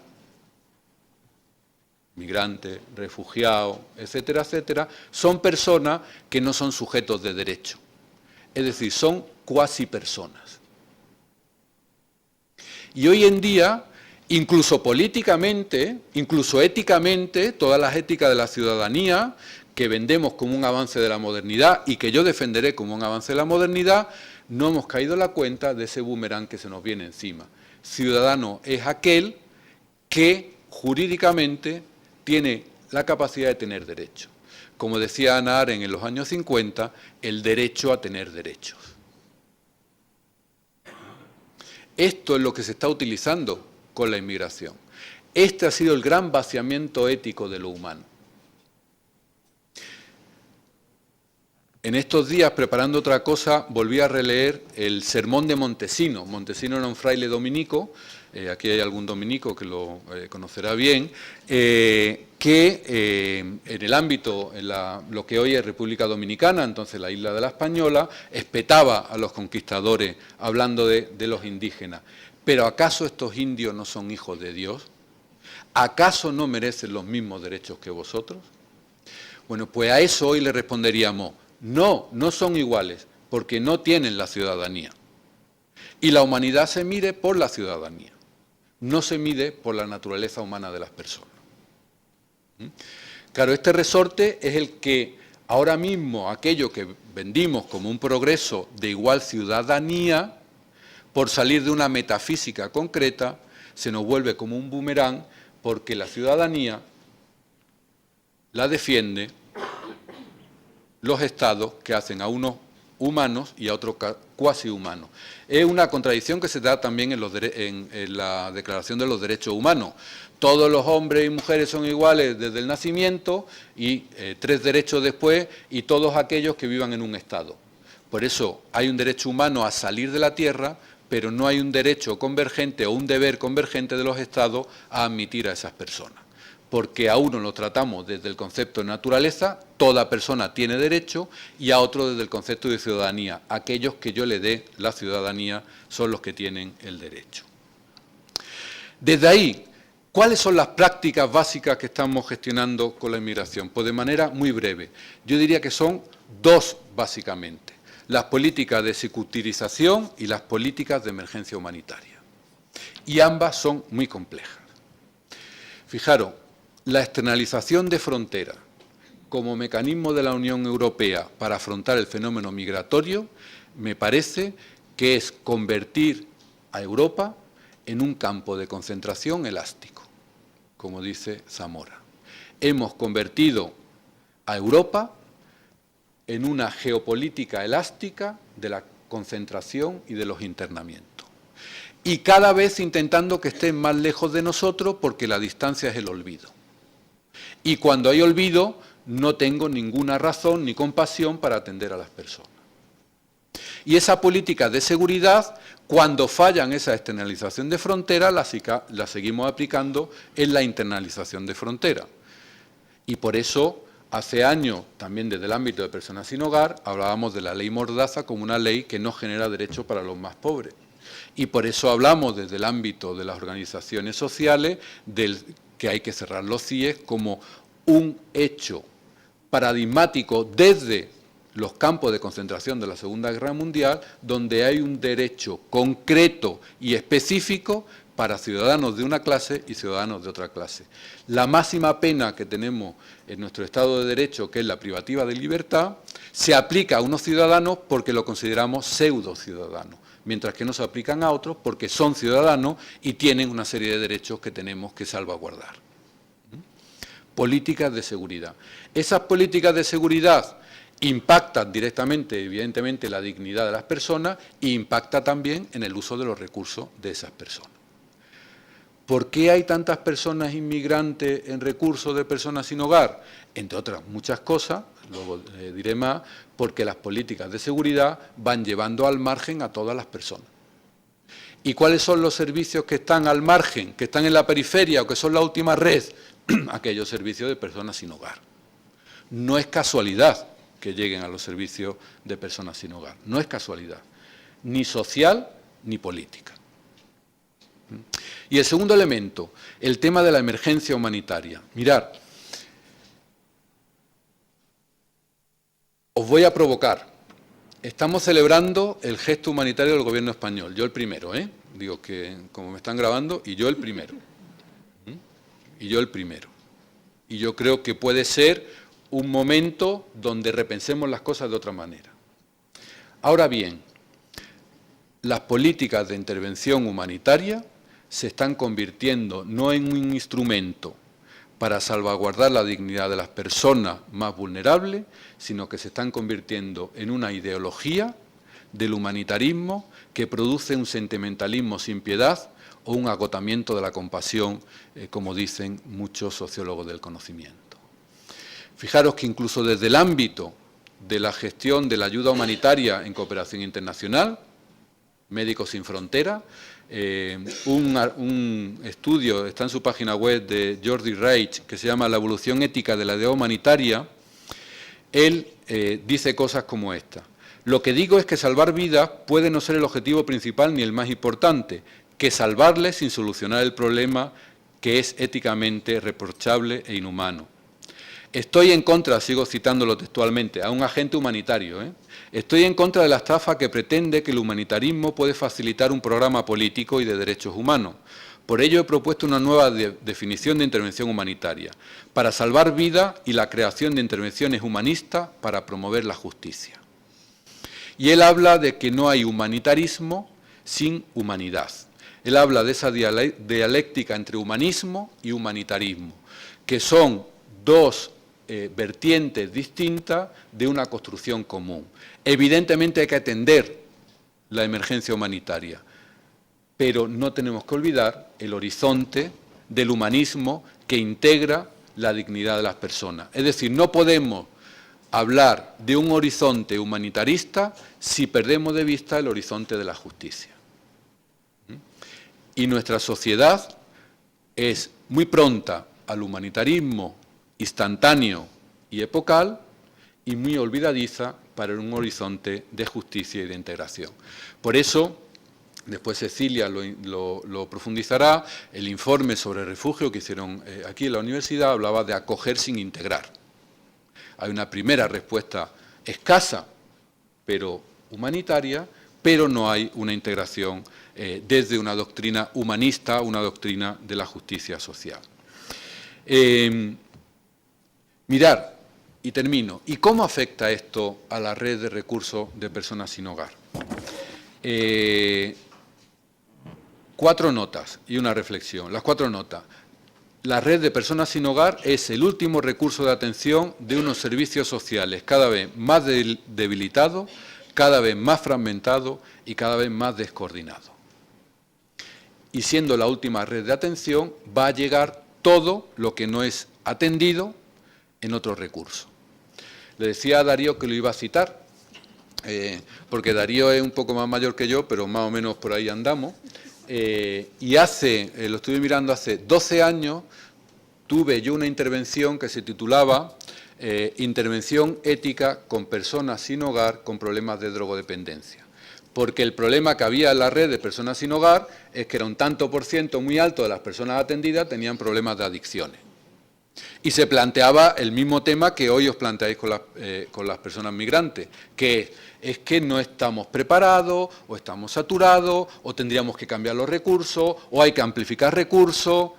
migrantes, refugiados, etcétera, etcétera, son personas que no son sujetos de derecho. Es decir, son cuasi personas. Y hoy en día, incluso políticamente, incluso éticamente, todas las éticas de la ciudadanía que vendemos como un avance de la modernidad y que yo defenderé como un avance de la modernidad, no hemos caído en la cuenta de ese boomerang que se nos viene encima. Ciudadano es aquel que jurídicamente tiene la capacidad de tener derechos. Como decía Hannah Arendt en los años 50, el derecho a tener derechos. Esto es lo que se está utilizando con la inmigración. Este ha sido el gran vaciamiento ético de lo humano. En estos días, preparando otra cosa, volví a releer el sermón de Montesino. Montesino era un fraile dominico, aquí hay algún dominico que lo conocerá bien, que en el ámbito, lo que hoy es República Dominicana, entonces la isla de la Española, espetaba a los conquistadores hablando de los indígenas. ¿Pero acaso estos indios no son hijos de Dios? ¿Acaso no merecen los mismos derechos que vosotros? Bueno, pues a eso hoy le responderíamos, no, no son iguales, porque no tienen la ciudadanía. Y la humanidad se mide por la ciudadanía, no se mide por la naturaleza humana de las personas. Claro, este resorte es el que ahora mismo, aquello que vendimos como un progreso de igual ciudadanía, por salir de una metafísica concreta, se nos vuelve como un boomerang, porque la ciudadanía la defiende los estados que hacen a unos humanos y a otros cuasi humanos. Es una contradicción que se da también en la Declaración de los Derechos Humanos. Todos los hombres y mujeres son iguales desde el nacimiento y 3 derechos después, y todos aquellos que vivan en un estado. Por eso hay un derecho humano a salir de la tierra, pero no hay un derecho convergente o un deber convergente de los estados a admitir a esas personas. Porque a uno lo tratamos desde el concepto de naturaleza, toda persona tiene derecho, y a otro desde el concepto de ciudadanía. Aquellos que yo le dé la ciudadanía son los que tienen el derecho. Desde ahí, ¿cuáles son las prácticas básicas que estamos gestionando con la inmigración? Pues de manera muy breve. Yo diría que son 2 básicamente. Las políticas de securitización y las políticas de emergencia humanitaria. Y ambas son muy complejas. Fijaros, la externalización de fronteras como mecanismo de la Unión Europea para afrontar el fenómeno migratorio, me parece que es convertir a Europa en un campo de concentración elástico, como dice Zamora. Hemos convertido a Europa en una geopolítica elástica de la concentración y de los internamientos. Y cada vez intentando que estén más lejos de nosotros, porque la distancia es el olvido. Y cuando hay olvido, no tengo ninguna razón ni compasión para atender a las personas. Y esa política de seguridad, cuando fallan esa externalización de frontera, la seguimos aplicando en la internalización de frontera. Y por eso, hace años, también desde el ámbito de personas sin hogar, hablábamos de la ley Mordaza como una ley que no genera derechos para los más pobres. Y por eso hablamos desde el ámbito de las organizaciones sociales que hay que cerrar los CIES como un hecho paradigmático desde los campos de concentración de la Segunda Guerra Mundial, donde hay un derecho concreto y específico para ciudadanos de una clase y ciudadanos de otra clase. La máxima pena que tenemos en nuestro Estado de Derecho, que es la privativa de libertad, se aplica a unos ciudadanos porque lo consideramos pseudo ciudadanos, mientras que no se aplican a otros porque son ciudadanos y tienen una serie de derechos que tenemos que salvaguardar. Políticas de seguridad. Esas políticas de seguridad impactan directamente, evidentemente, la dignidad de las personas e impacta también en el uso de los recursos de esas personas. ¿Por qué hay tantas personas inmigrantes en recursos de personas sin hogar? Entre otras muchas cosas, luego diré más, porque las políticas de seguridad van llevando al margen a todas las personas. ¿Y cuáles son los servicios que están al margen, que están en la periferia o que son la última red? Aquellos servicios de personas sin hogar. No es casualidad que lleguen a los servicios de personas sin hogar, no es casualidad, ni social ni política. Y el segundo elemento, el tema de la emergencia humanitaria. Mirad, os voy a provocar. Estamos celebrando el gesto humanitario del Gobierno español. Yo el primero, digo que como me están grabando, y yo el primero. Y yo el primero. Y yo creo que puede ser un momento donde repensemos las cosas de otra manera. Ahora bien, las políticas de intervención humanitaria se están convirtiendo no en un instrumento para salvaguardar la dignidad de las personas más vulnerables, sino que se están convirtiendo en una ideología del humanitarismo que produce un sentimentalismo sin piedad o un agotamiento de la compasión, como dicen muchos sociólogos del conocimiento. Fijaros que incluso desde el ámbito de la gestión de la ayuda humanitaria en cooperación internacional, Médicos Sin Fronteras, un estudio, está en su página web, de Jordi Reich, que se llama La evolución ética de la ayuda humanitaria. Él dice cosas como esta: lo que digo es que salvar vidas puede no ser el objetivo principal ni el más importante, que salvarles sin solucionar el problema, que es éticamente reprochable e inhumano. Estoy en contra, sigo citándolo textualmente, a un agente humanitario, estoy en contra de la estafa que pretende que el humanitarismo puede facilitar un programa político y de derechos humanos. Por ello he propuesto una nueva definición de intervención humanitaria, para salvar vidas y la creación de intervenciones humanistas para promover la justicia. Y él habla de que no hay humanitarismo sin humanidad. Él habla de esa dialéctica entre humanismo y humanitarismo, que son dos vertientes distintas de una construcción común. Evidentemente hay que atender la emergencia humanitaria, pero no tenemos que olvidar el horizonte del humanismo que integra la dignidad de las personas. Es decir, no podemos hablar de un horizonte humanitarista si perdemos de vista el horizonte de la justicia. Y nuestra sociedad es muy pronta al humanitarismo instantáneo y epocal y muy olvidadiza para un horizonte de justicia y de integración. Por eso, después Cecilia lo profundizará, el informe sobre refugio que hicieron aquí en la universidad hablaba de acoger sin integrar. Hay una primera respuesta escasa, pero humanitaria, pero no hay una integración desde una doctrina humanista, una doctrina de la justicia social. Mirar, y termino, ¿y cómo afecta esto a la red de recursos de personas sin hogar? 4 notas y una reflexión. Las 4 notas. La red de personas sin hogar es el último recurso de atención de unos servicios sociales cada vez más debilitados, cada vez más fragmentados y cada vez más descoordinados. Y siendo la última red de atención, va a llegar todo lo que no es atendido en otros recursos. Le decía a Darío que lo iba a citar, porque Darío es un poco más mayor que yo, pero más o menos por ahí andamos. Y lo estuve mirando, hace 12 años tuve yo una intervención que se titulaba Intervención ética con personas sin hogar con problemas de drogodependencia. Porque el problema que había en la red de personas sin hogar es que era un tanto por ciento muy alto de las personas atendidas tenían problemas de adicciones. Y se planteaba el mismo tema que hoy os planteáis con las personas migrantes, que es que no estamos preparados, o estamos saturados, o tendríamos que cambiar los recursos, o hay que amplificar recursos.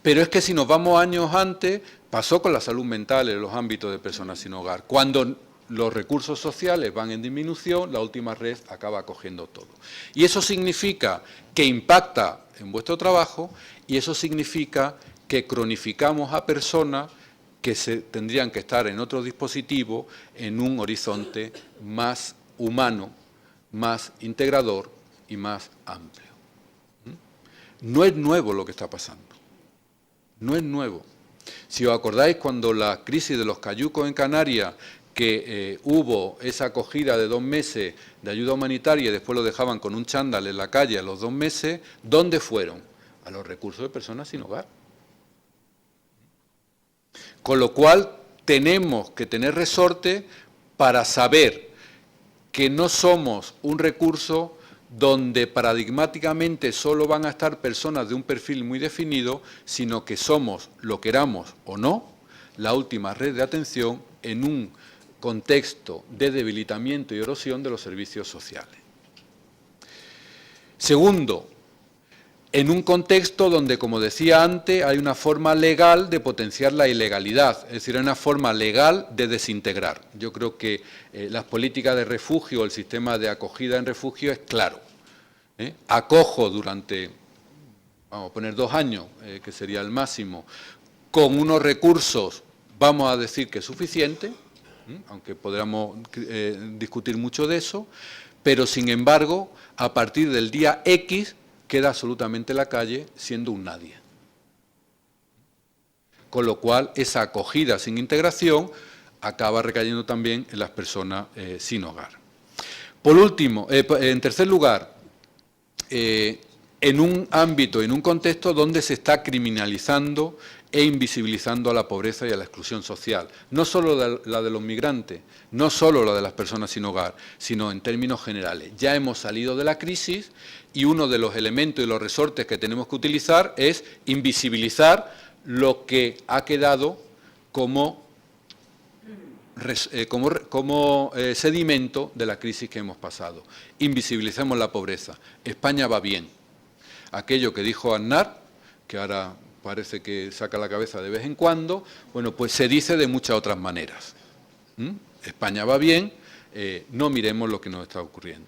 Pero es que si nos vamos años antes, pasó con la salud mental en los ámbitos de personas sin hogar. Cuando los recursos sociales van en disminución, la última red acaba cogiendo todo. Y eso significa que impacta en vuestro trabajo, y eso significa que cronificamos a personas que tendrían que estar en otro dispositivo, en un horizonte más humano, más integrador y más amplio. No es nuevo lo que está pasando, no es nuevo. Si os acordáis, cuando la crisis de los cayucos en Canarias, que hubo esa acogida de 2 meses de ayuda humanitaria y después lo dejaban con un chándal en la calle a los 2 meses, ¿dónde fueron? A los recursos de personas sin hogar. Con lo cual, tenemos que tener resorte para saber que no somos un recurso donde paradigmáticamente solo van a estar personas de un perfil muy definido, sino que somos, lo queramos o no, la última red de atención en un contexto de debilitamiento y erosión de los servicios sociales. Segundo, en un contexto donde, como decía antes, hay una forma legal de potenciar la ilegalidad, es decir, hay una forma legal de desintegrar. Yo creo que las políticas de refugio, el sistema de acogida en refugio es claro. Acojo durante, vamos a poner 2 años, que sería el máximo, con unos recursos, vamos a decir que es suficiente, aunque podríamos discutir mucho de eso, pero sin embargo, a partir del día X, queda absolutamente en la calle siendo un nadie. Con lo cual, esa acogida sin integración acaba recayendo también en las personas sin hogar. Por último, en tercer lugar, en un ámbito, en un contexto donde se está criminalizando e invisibilizando a la pobreza y a la exclusión social. No solo la de los migrantes, no solo la de las personas sin hogar, sino en términos generales. Ya hemos salido de la crisis y uno de los elementos y los resortes que tenemos que utilizar es invisibilizar lo que ha quedado como sedimento de la crisis que hemos pasado. Invisibilicemos la pobreza. España va bien. Aquello que dijo Aznar, que ahora parece que saca la cabeza de vez en cuando, bueno, pues se dice de muchas otras maneras. España va bien, no miremos lo que nos está ocurriendo.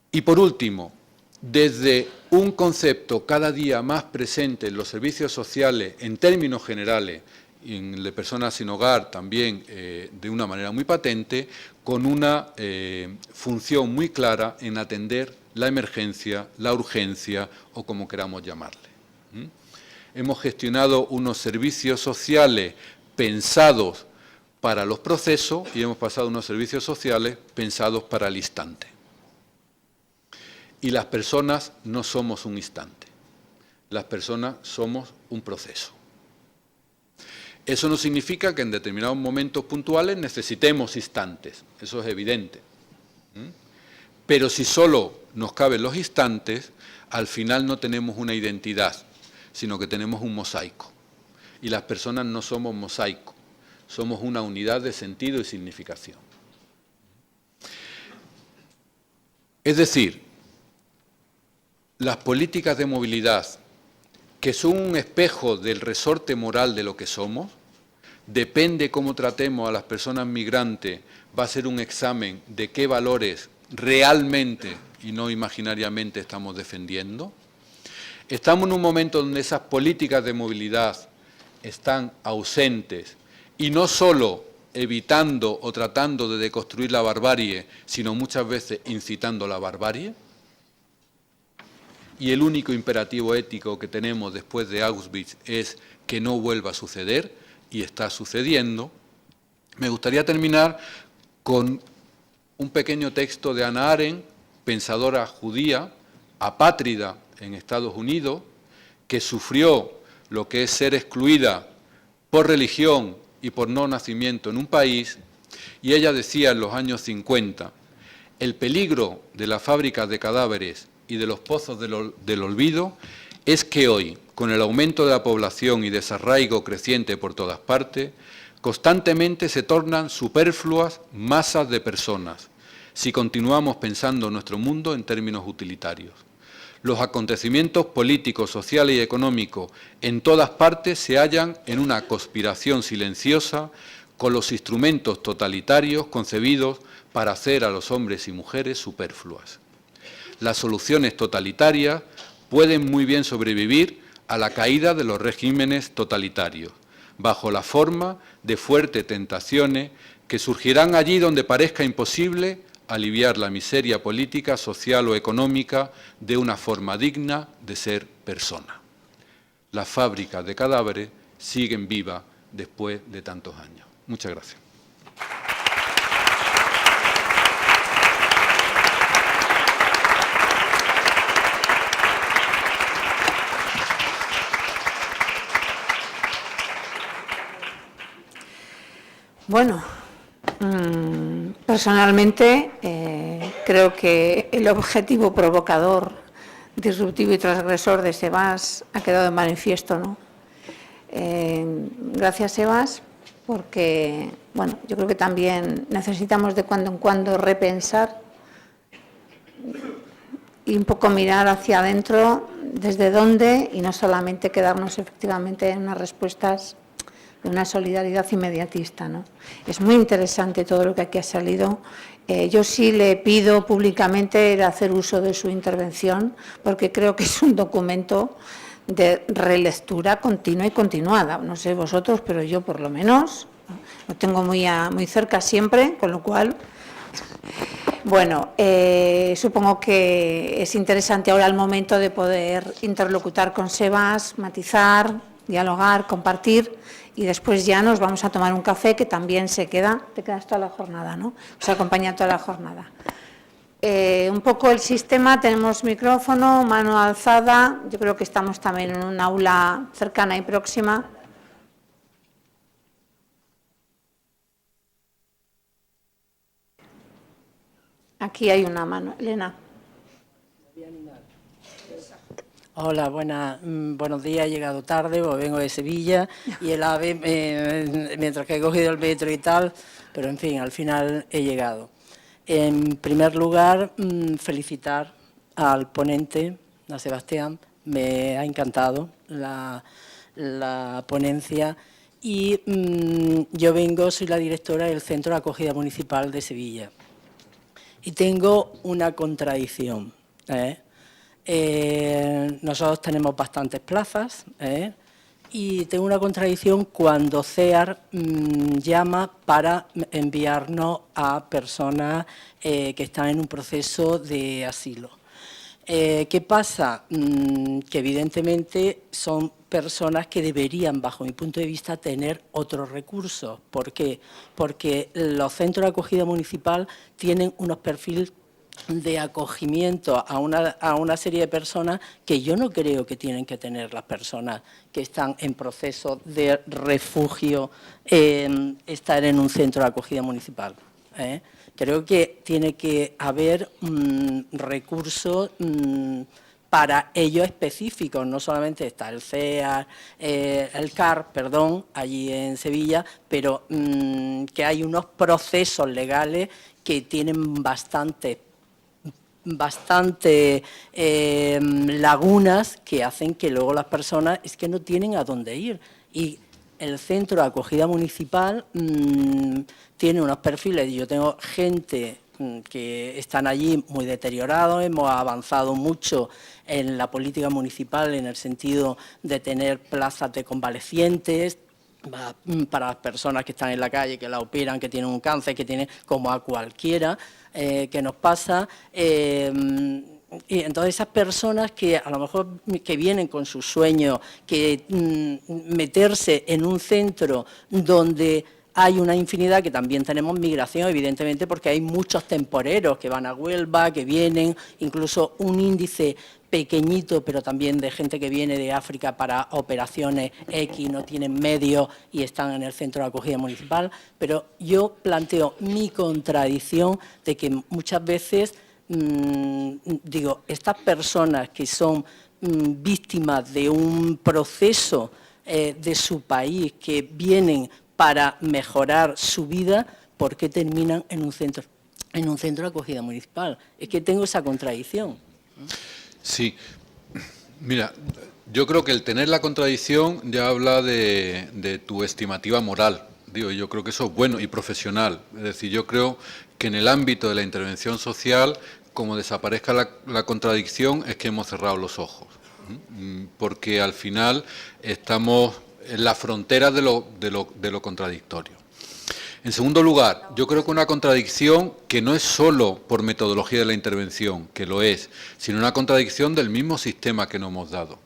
Y por último, desde un concepto cada día más presente en los servicios sociales, en términos generales, y en el de personas sin hogar también de una manera muy patente, con una función muy clara en atender la emergencia, la urgencia o como queramos llamarle. Hemos gestionado unos servicios sociales pensados para los procesos y hemos pasado unos servicios sociales pensados para el instante. Y las personas no somos un instante, las personas somos un proceso. Eso no significa que en determinados momentos puntuales necesitemos instantes, eso es evidente. Pero si solo nos caben los instantes, al final no tenemos una identidad, sino que tenemos un mosaico. Y las personas no somos mosaico, somos una unidad de sentido y significación. Es decir, las políticas de movilidad, que son un espejo del resorte moral de lo que somos, depende cómo tratemos a las personas migrantes, va a ser un examen de qué valores realmente y no imaginariamente estamos defendiendo. Estamos en un momento donde esas políticas de movilidad están ausentes y no solo evitando o tratando de deconstruir la barbarie, sino muchas veces incitando la barbarie. Y el único imperativo ético que tenemos después de Auschwitz es que no vuelva a suceder, y está sucediendo. Me gustaría terminar con un pequeño texto de Hannah Arendt, pensadora judía, apátrida en Estados Unidos, que sufrió lo que es ser excluida por religión y por no nacimiento en un país, y ella decía en los años 50, el peligro de las fábricas de cadáveres y de los pozos del olvido es que hoy con el aumento de la población y desarraigo creciente por todas partes, constantemente se tornan superfluas masas de personas, si continuamos pensando nuestro mundo en términos utilitarios. Los acontecimientos políticos, sociales y económicos en todas partes se hallan en una conspiración silenciosa con los instrumentos totalitarios concebidos para hacer a los hombres y mujeres superfluas. Las soluciones totalitarias pueden muy bien sobrevivir a la caída de los regímenes totalitarios, bajo la forma de fuertes tentaciones que surgirán allí donde parezca imposible aliviar la miseria política, social o económica de una forma digna de ser persona. Las fábricas de cadáveres siguen vivas después de tantos años. Muchas gracias. Bueno, personalmente creo que el objetivo provocador, disruptivo y transgresor de Sebas ha quedado de manifiesto, ¿no? Gracias, Sebas, porque bueno, yo creo que también necesitamos de cuando en cuando repensar y un poco mirar hacia adentro desde dónde y no solamente quedarnos efectivamente en unas respuestas de una solidaridad inmediatista, ¿no? Es muy interesante todo lo que aquí ha salido. Yo sí le pido públicamente el hacer uso de su intervención, porque creo que es un documento de relectura continua y continuada. No sé vosotros, pero yo por lo menos lo tengo muy cerca siempre, con lo cual, bueno, supongo que es interesante ahora el momento de poder interlocutar con Sebas, matizar, dialogar, compartir, y después ya nos vamos a tomar un café que también te quedas toda la jornada, ¿no? Os acompaña toda la jornada. Un poco el sistema, tenemos micrófono, mano alzada, yo creo que estamos también en un aula cercana y próxima. Aquí hay una mano, Elena. Hola, buenos días, he llegado tarde, pues vengo de Sevilla y el AVE, mientras que he cogido el metro y tal, pero en fin, al final he llegado. En primer lugar, felicitar al ponente, a Sebastián, me ha encantado la ponencia y yo soy la directora del Centro de Acogida Municipal de Sevilla y tengo una contradicción, nosotros tenemos bastantes plazas y tengo una contradicción cuando CEAR llama para enviarnos a personas que están en un proceso de asilo. ¿Qué pasa? Que evidentemente son personas que deberían, bajo mi punto de vista, tener otros recursos. ¿Por qué? Porque los centros de acogida municipal tienen unos perfiles de acogimiento a una serie de personas que yo no creo que tienen que tener las personas que están en proceso de refugio, estar en un centro de acogida municipal. Creo que tiene que haber recursos para ellos específicos, no solamente está el CEAR, el CAR, perdón, allí en Sevilla, pero que hay unos procesos legales que tienen bastante lagunas que hacen que luego las personas es que no tienen a dónde ir. Y el centro de acogida municipal tiene unos perfiles, yo tengo gente que están allí muy deteriorados, hemos avanzado mucho en la política municipal en el sentido de tener plazas de convalecientes para las personas que están en la calle, que la operan, que tienen un cáncer, que tienen como a cualquiera que nos pasa. Y entonces esas personas que a lo mejor que vienen con sus sueños, que meterse en un centro donde hay una infinidad, que también tenemos migración, evidentemente, porque hay muchos temporeros que van a Huelva, que vienen, incluso un índice pequeñito, pero también de gente que viene de África para operaciones X, no tienen medios y están en el centro de acogida municipal. Pero yo planteo mi contradicción de que muchas veces, digo, estas personas que son víctimas de un proceso de su país, que vienen para mejorar su vida, ¿por qué terminan en un centro de acogida municipal? Es que tengo esa contradicción. Sí, mira, yo creo que el tener la contradicción ya habla de tu estimativa moral. Digo, yo creo que eso es bueno y profesional. Es decir, yo creo que en el ámbito de la intervención social, como desaparezca la contradicción, es que hemos cerrado los ojos. Porque al final estamos en la frontera de lo contradictorio. En segundo lugar, yo creo que una contradicción que no es solo por metodología de la intervención, que lo es, sino una contradicción del mismo sistema que nos hemos dado.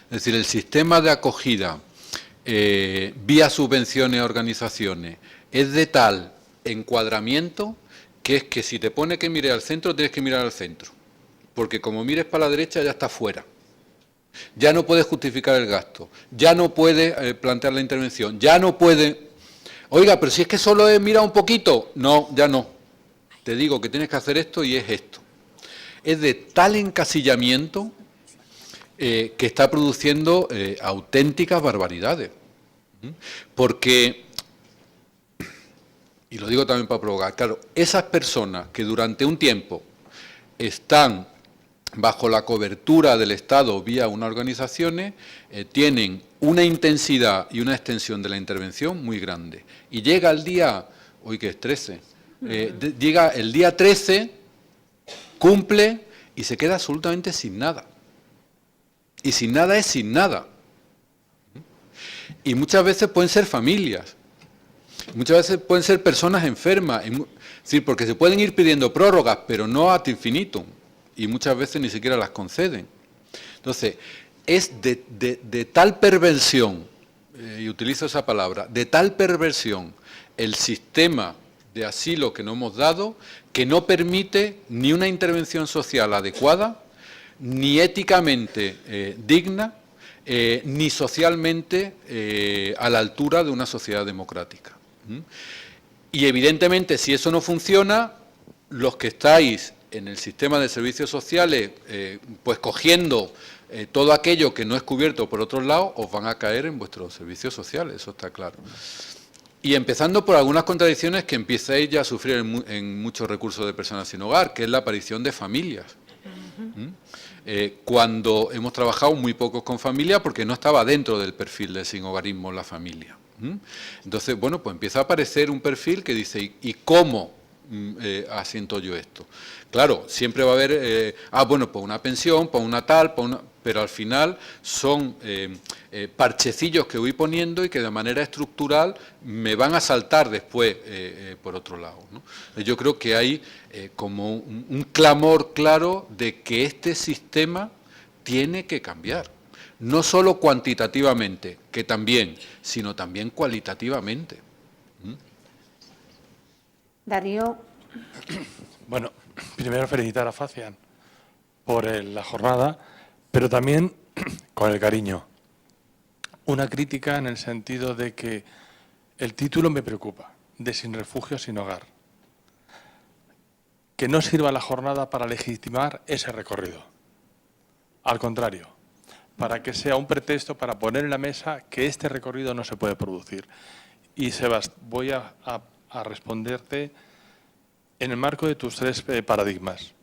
Es decir, el sistema de acogida vía subvenciones a organizaciones es de tal encuadramiento que es que si te pone que mire al centro, tienes que mirar al centro. Porque como mires para la derecha ya está fuera. Ya no puedes justificar el gasto, ya no puedes plantear la intervención, ya no puedes... Oiga, pero si es que solo he mirado un poquito. No, ya no. Te digo que tienes que hacer esto y es esto. Es de tal encasillamiento que está produciendo auténticas barbaridades. Porque, y lo digo también para provocar, claro, esas personas que durante un tiempo están bajo la cobertura del Estado vía unas organizaciones, tienen una intensidad y una extensión de la intervención muy grande. Y llega el día, hoy que es 13, llega el día 13, cumple y se queda absolutamente sin nada. Y sin nada es sin nada. Y muchas veces pueden ser familias, muchas veces pueden ser personas enfermas, es decir, porque se pueden ir pidiendo prórrogas, pero no ad infinitum. Y muchas veces ni siquiera las conceden. Entonces, es de tal perversión, y utilizo esa palabra, de tal perversión el sistema de asilo que nos hemos dado, que no permite ni una intervención social adecuada, ni éticamente digna, ni socialmente a la altura de una sociedad democrática. Y evidentemente, si eso no funciona, los que estáis en el sistema de servicios sociales, pues cogiendo todo aquello que no es cubierto por otros lados, os van a caer en vuestros servicios sociales, eso está claro. Y empezando por algunas contradicciones que empiezáis ya a sufrir en muchos recursos de personas sin hogar, que es la aparición de familias. Cuando hemos trabajado muy pocos con familia porque no estaba dentro del perfil del sinhogarismo la familia. Entonces, bueno, pues empieza a aparecer un perfil que dice, ¿y cómo asiento yo esto? Claro, siempre va a haber, bueno, pues una pensión, pues una tal, pero al final son parchecillos que voy poniendo y que de manera estructural me van a saltar después por otro lado, ¿no? Yo creo que hay como un clamor claro de que este sistema tiene que cambiar, no solo cuantitativamente, que también, sino también cualitativamente. Darío. Bueno, primero felicitar a Facian por la jornada, pero también con el cariño. Una crítica en el sentido de que el título me preocupa, de Sin Refugio, Sin Hogar. Que no sirva la jornada para legitimar ese recorrido. Al contrario, para que sea un pretexto para poner en la mesa que este recorrido no se puede producir. Y Sebas, voy a responderte en el marco de tus tres paradigmas.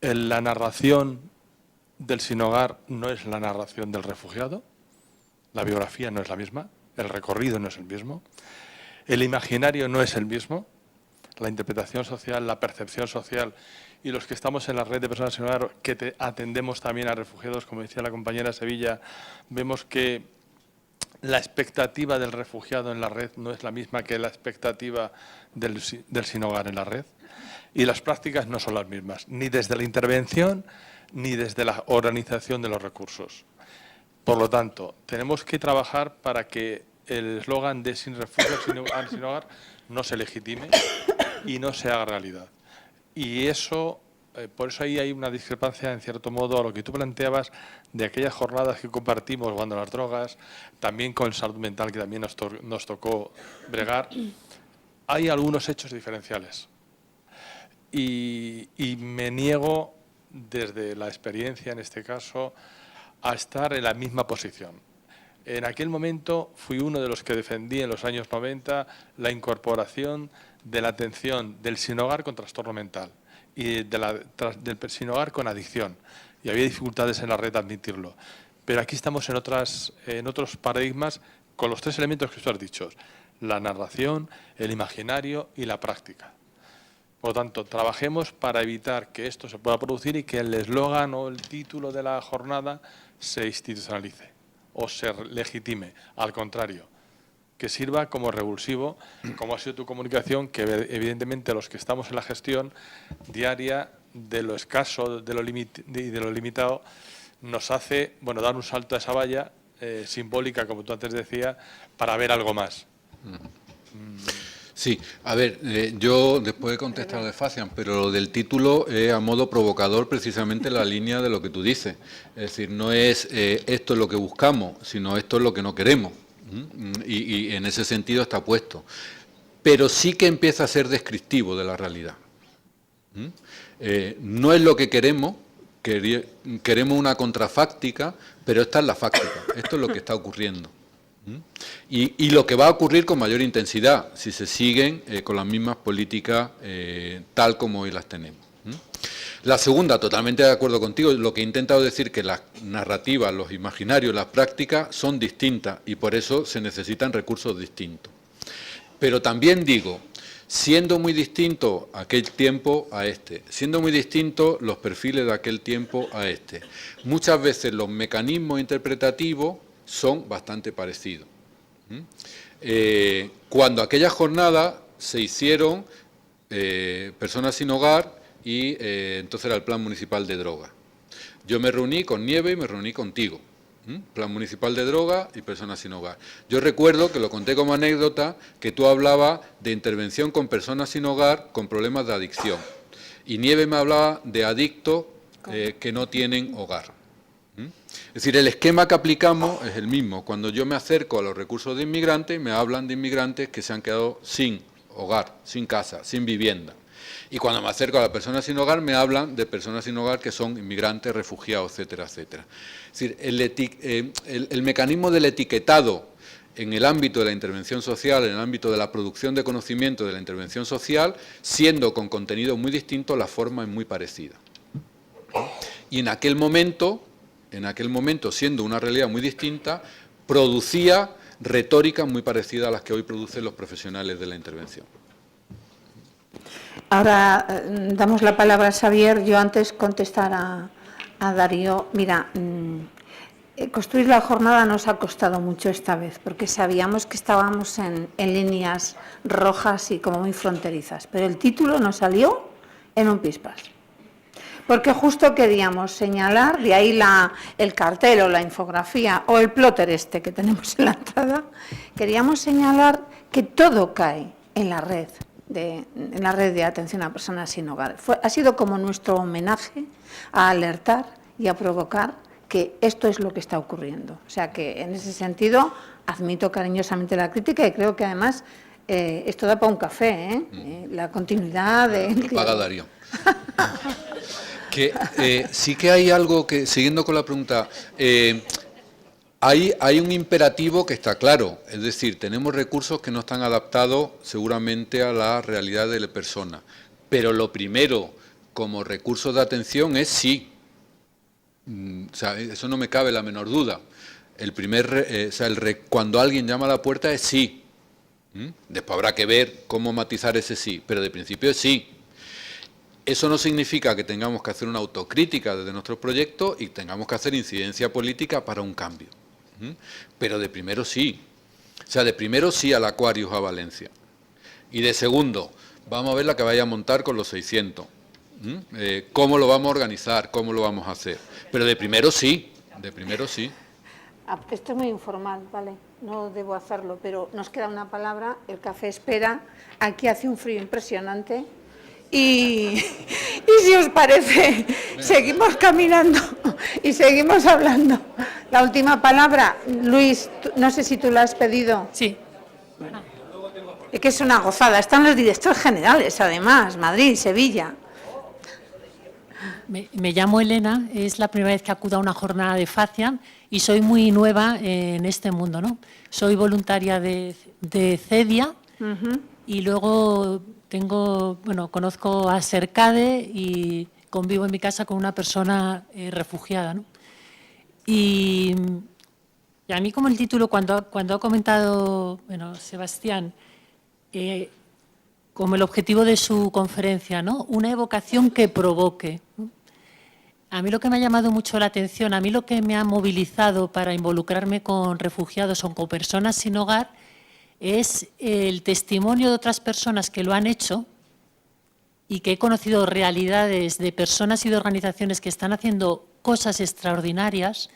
La narración del sin hogar no es la narración del refugiado, la biografía no es la misma, el recorrido no es el mismo, el imaginario no es el mismo, la interpretación social, la percepción social y los que estamos en la red de personas sin hogar que atendemos también a refugiados, como decía la compañera Sevilla, vemos que la expectativa del refugiado en la red no es la misma que la expectativa del sin hogar en la red. Y las prácticas no son las mismas, ni desde la intervención ni desde la organización de los recursos. Por lo tanto, tenemos que trabajar para que el eslogan de Sin Refugio, Sin Hogar no se legitime y no se haga realidad. Y eso, por eso ahí hay una discrepancia, en cierto modo, a lo que tú planteabas de aquellas jornadas que compartimos cuando las drogas, también con salud mental, que también nos tocó bregar. Hay algunos hechos diferenciales. Y me niego desde la experiencia, en este caso, a estar en la misma posición. En aquel momento fui uno de los que defendí en los años 90 la incorporación de la atención del sin hogar con trastorno mental y del sin hogar con adicción. Y había dificultades en la red de admitirlo. Pero aquí estamos en otros paradigmas con los tres elementos que tú has dicho: la narración, el imaginario y la práctica. Por lo tanto, trabajemos para evitar que esto se pueda producir y que el eslogan o el título de la jornada se institucionalice o se legitime. Al contrario, que sirva como revulsivo, como ha sido tu comunicación, que evidentemente los que estamos en la gestión diaria de lo escaso de lo limitado nos hace dar un salto a esa valla simbólica, como tú antes decías, para ver algo más. Sí, a ver, yo después de contestar de Facian, pero lo del título es a modo provocador precisamente la línea de lo que tú dices. Es decir, no es esto es lo que buscamos, sino esto es lo que no queremos. Y en ese sentido está puesto. Pero sí que empieza a ser descriptivo de la realidad. No es lo que queremos, queremos una contrafáctica, pero esta es la fáctica, esto es lo que está ocurriendo. Y lo que va a ocurrir con mayor intensidad, si se siguen con las mismas políticas tal como hoy las tenemos. La segunda, totalmente de acuerdo contigo, lo que he intentado decir que las narrativas, los imaginarios, las prácticas son distintas y por eso se necesitan recursos distintos. Pero también digo, siendo muy distinto aquel tiempo a este, siendo muy distintos los perfiles de aquel tiempo a este, muchas veces los mecanismos interpretativos son bastante parecidos. Cuando aquella jornada se hicieron personas sin hogar y entonces era el Plan Municipal de Drogas. Yo me reuní con Nieve y me reuní contigo. Plan Municipal de Drogas y personas sin hogar. Yo recuerdo que lo conté como anécdota que tú hablabas de intervención con personas sin hogar con problemas de adicción. Y Nieve me hablaba de adictos que no tienen hogar. Es decir, el esquema que aplicamos es el mismo. Cuando yo me acerco a los recursos de inmigrantes, me hablan de inmigrantes que se han quedado sin hogar, sin casa, sin vivienda. Y cuando me acerco a las personas sin hogar, me hablan de personas sin hogar que son inmigrantes, refugiados, etcétera, etcétera. Es decir, el mecanismo del etiquetado en el ámbito de la intervención social, en el ámbito de la producción de conocimiento de la intervención social, siendo con contenido muy distinto, la forma es muy parecida. Y en aquel momento, siendo una realidad muy distinta, producía retóricas muy parecidas a las que hoy producen los profesionales de la intervención. Ahora damos la palabra a Xavier. Yo antes contestar a Darío. Mira, construir la jornada nos ha costado mucho esta vez, porque sabíamos que estábamos en líneas rojas y como muy fronterizas, pero el título nos salió en un pispás. Porque justo queríamos señalar, de ahí el cartel o la infografía o el plotter que tenemos en la entrada, queríamos señalar que todo cae en la red de atención a personas sin hogar. Ha sido como nuestro homenaje a alertar y a provocar que esto es lo que está ocurriendo. O sea que en ese sentido admito cariñosamente la crítica y creo que además esto da para un café, la continuidad de... Lo paga Darío. Que sí que hay algo que, siguiendo con la pregunta, hay un imperativo que está claro, es decir, tenemos recursos que no están adaptados seguramente a la realidad de la persona, pero lo primero como recursos de atención es sí, o sea, eso no me cabe la menor duda. Cuando alguien llama a la puerta es sí, después habrá que ver cómo matizar ese sí, pero de principio es sí. Eso no significa que tengamos que hacer una autocrítica desde nuestros proyectos y tengamos que hacer incidencia política para un cambio. Pero de primero sí. O sea, de primero sí al Aquarius a Valencia. Y de segundo, vamos a ver la que vaya a montar con los 600. Cómo lo vamos a organizar, cómo lo vamos a hacer. Pero de primero sí, de primero sí. Esto es muy informal, ¿vale? No debo hacerlo, pero nos queda una palabra, el café espera. Aquí hace un frío impresionante. Y si os parece, seguimos caminando y seguimos hablando. La última palabra, Luis, no sé si tú la has pedido. Sí. Es que es una gozada. Están los directores generales, además, Madrid, Sevilla. Me llamo Elena, es la primera vez que acudo a una jornada de fascia y soy muy nueva en este mundo, ¿no? Soy voluntaria de CEDIA y luego conozco a Sercade y convivo en mi casa con una persona refugiada, ¿no? Y a mí, como el título, cuando ha comentado Sebastián, como el objetivo de su conferencia, ¿no? Una evocación que provoque, ¿no? A mí lo que me ha llamado mucho la atención, a mí lo que me ha movilizado para involucrarme con refugiados o con personas sin hogar es el testimonio de otras personas que lo han hecho y que he conocido realidades de personas y de organizaciones que están haciendo cosas extraordinarias.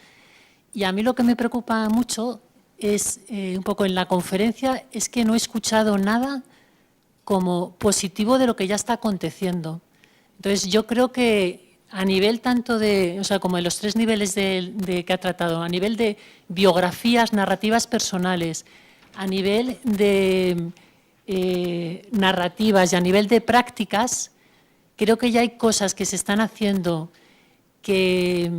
Y a mí lo que me preocupa mucho es, un poco en la conferencia, es que no he escuchado nada como positivo de lo que ya está aconteciendo. Entonces, yo creo que a nivel tanto de, como en los 3 niveles que ha tratado, a nivel de biografías, narrativas personales, a nivel de narrativas y a nivel de prácticas, creo que ya hay cosas que se están haciendo que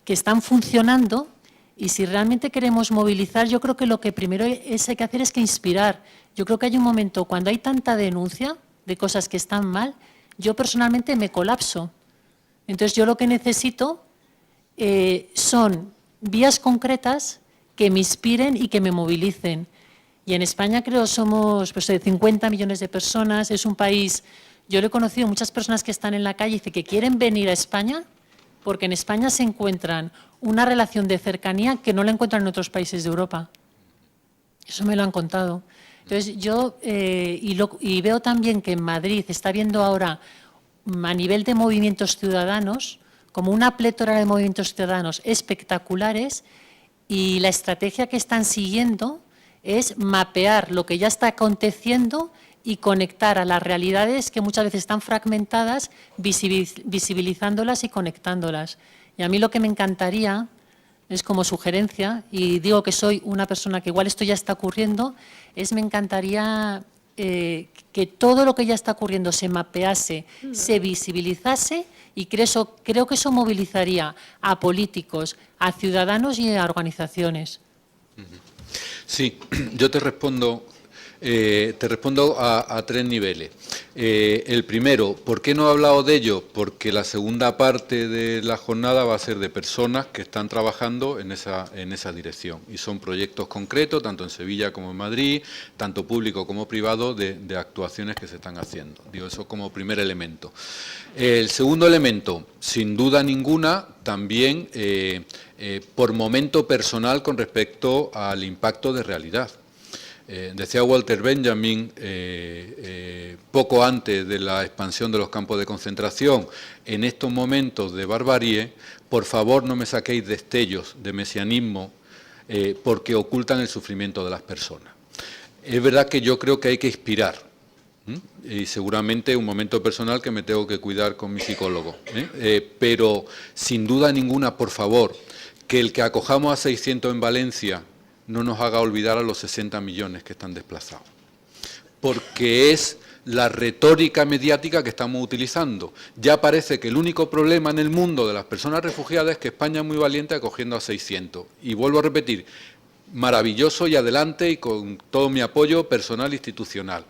están funcionando, y si realmente queremos movilizar, yo creo que lo que primero hay que hacer es que inspirar. Yo creo que hay un momento cuando hay tanta denuncia de cosas que están mal, yo personalmente me colapso. Entonces, yo lo que necesito son vías concretas que me inspiren y que me movilicen. Y en España creo somos 50 millones de personas, es un país, yo lo he conocido muchas personas que están en la calle y dicen que quieren venir a España porque en España se encuentran una relación de cercanía que no la encuentran en otros países de Europa. Eso me lo han contado. Entonces, yo y veo también que en Madrid está habiendo ahora, a nivel de movimientos ciudadanos, como una plétora de movimientos ciudadanos espectaculares, y la estrategia que están siguiendo es mapear lo que ya está aconteciendo y conectar a las realidades que muchas veces están fragmentadas, visibilizándolas y conectándolas. Y a mí lo que me encantaría es, como sugerencia, y digo que soy una persona que igual esto ya está ocurriendo, me encantaría que todo lo que ya está ocurriendo se mapease, se visibilizase, y creo que eso movilizaría a políticos, a ciudadanos y a organizaciones. Sí, yo te respondo a 3 niveles. El primero, ¿por qué no he hablado de ello? Porque la segunda parte de la jornada va a ser de personas que están trabajando en esa dirección, y son proyectos concretos, tanto en Sevilla como en Madrid, tanto público como privado, de actuaciones que se están haciendo. Digo eso como primer elemento. El segundo elemento, sin duda ninguna, también por momento personal con respecto al impacto de realidad. Decía Walter Benjamin, poco antes de la expansión de los campos de concentración, en estos momentos de barbarie, por favor no me saquéis destellos de mesianismo porque ocultan el sufrimiento de las personas. Es verdad que yo creo que hay que inspirar, y seguramente un momento personal que me tengo que cuidar con mi psicólogo, pero sin duda ninguna, por favor, que el que acojamos a 600 en Valencia no nos haga olvidar a los 60 millones que están desplazados, porque es la retórica mediática que estamos utilizando. Ya parece que el único problema en el mundo de las personas refugiadas es que España es muy valiente acogiendo a 600. Y vuelvo a repetir, maravilloso y adelante, y con todo mi apoyo personal e institucional.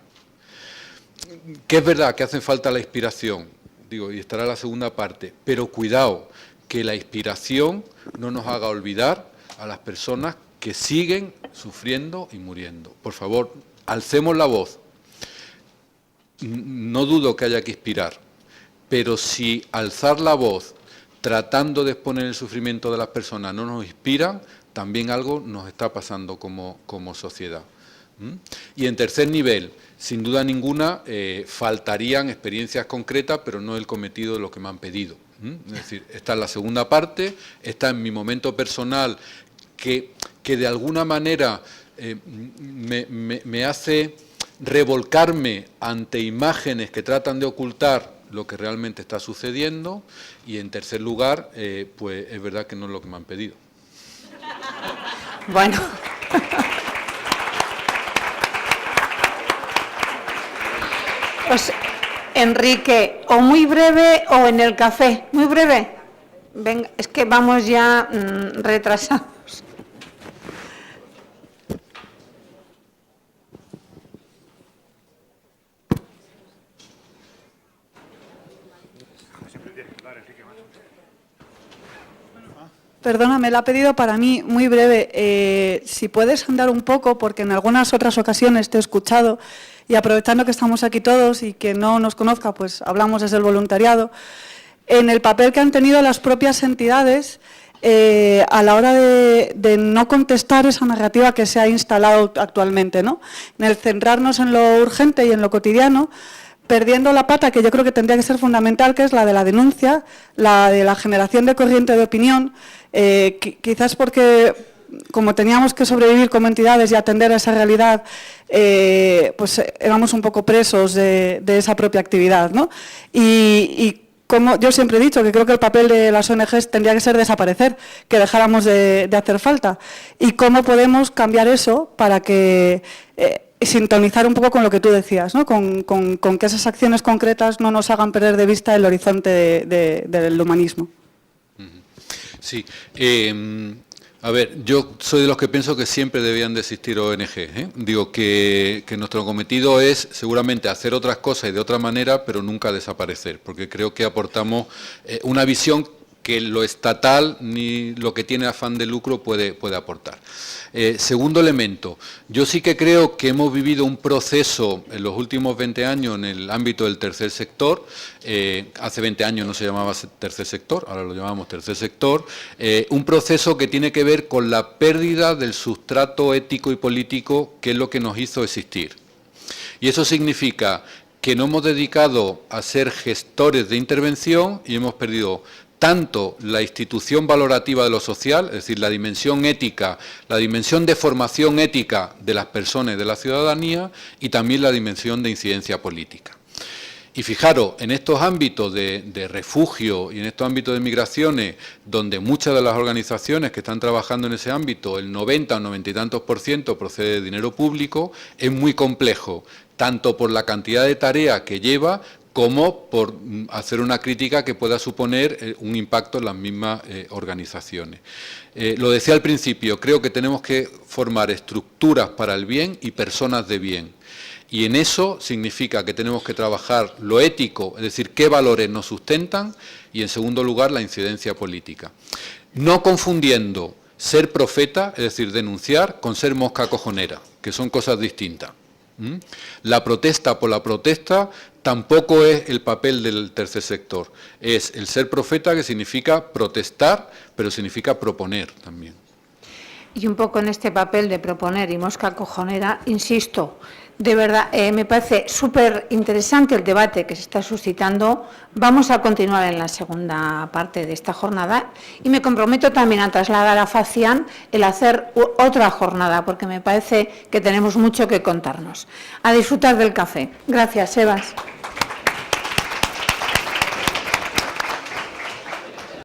Que es verdad que hace falta la inspiración, y estará la segunda parte, pero cuidado, que la inspiración no nos haga olvidar a las personas que siguen sufriendo y muriendo. Por favor, alcemos la voz. No dudo que haya que inspirar, pero si alzar la voz tratando de exponer el sufrimiento de las personas no nos inspira, también algo nos está pasando como sociedad. Y en tercer nivel, sin duda ninguna, faltarían experiencias concretas, pero no el cometido de lo que me han pedido. Es decir, esta es la segunda parte, está en mi momento personal, que de alguna manera me hace revolcarme ante imágenes que tratan de ocultar lo que realmente está sucediendo, y en tercer lugar, pues es verdad que no es lo que me han pedido. Bueno. Enrique, o muy breve o en el café. Muy breve. Venga, es que vamos ya retrasados. Perdona, me la ha pedido para mí muy breve. Si puedes andar un poco, porque en algunas otras ocasiones te he escuchado y aprovechando que estamos aquí todos y que no nos conozca, pues hablamos desde el voluntariado, en el papel que han tenido las propias entidades a la hora de no contestar esa narrativa que se ha instalado actualmente, ¿no? En el centrarnos en lo urgente y en lo cotidiano, perdiendo la pata que yo creo que tendría que ser fundamental, que es la de la denuncia, la de la generación de corriente de opinión, quizás porque, como teníamos que sobrevivir como entidades y atender a esa realidad, pues éramos un poco presos de esa propia actividad, ¿no? Y como yo siempre he dicho, que creo que el papel de las ONGs tendría que ser desaparecer, que dejáramos de hacer falta. Y cómo podemos cambiar eso para que sintonizar un poco con lo que tú decías, ¿no? Con que esas acciones concretas no nos hagan perder de vista el horizonte del humanismo. Sí. A ver, yo soy de los que pienso que siempre debían de existir ONG. Digo que nuestro cometido es seguramente hacer otras cosas y de otra manera, pero nunca desaparecer, porque creo que aportamos una visión que lo estatal ni lo que tiene afán de lucro puede aportar. Segundo elemento, yo sí que creo que hemos vivido un proceso en los últimos 20 años en el ámbito del tercer sector. Hace 20 años no se llamaba tercer sector, ahora lo llamamos tercer sector. Un proceso que tiene que ver con la pérdida del sustrato ético y político, que es lo que nos hizo existir. Y eso significa que nos hemos dedicado a ser gestores de intervención y hemos perdido tanto la institución valorativa de lo social, es decir, la dimensión ética, la dimensión de formación ética de las personas y de la ciudadanía, y también la dimensión de incidencia política. Y fijaros, en estos ámbitos de refugio y en estos ámbitos de migraciones, donde muchas de las organizaciones que están trabajando en ese ámbito, el 90 o 90 y tantos % procede de dinero público, es muy complejo, tanto por la cantidad de tarea que lleva, como por hacer una crítica que pueda suponer un impacto en las mismas organizaciones. Lo decía al principio, creo que tenemos que formar estructuras para el bien y personas de bien. Y en eso significa que tenemos que trabajar lo ético, es decir, qué valores nos sustentan, y en segundo lugar la incidencia política. No confundiendo ser profeta, es decir, denunciar, con ser mosca cojonera, que son cosas distintas. La protesta por la protesta tampoco es el papel del tercer sector. Es el ser profeta, que significa protestar, pero significa proponer también. Y un poco en este papel de proponer y mosca cojonera, insisto, de verdad, me parece súper interesante el debate que se está suscitando. Vamos a continuar en la segunda parte de esta jornada y me comprometo también a trasladar a Facián el hacer otra jornada, porque me parece que tenemos mucho que contarnos. A disfrutar del café. Gracias, Sebas.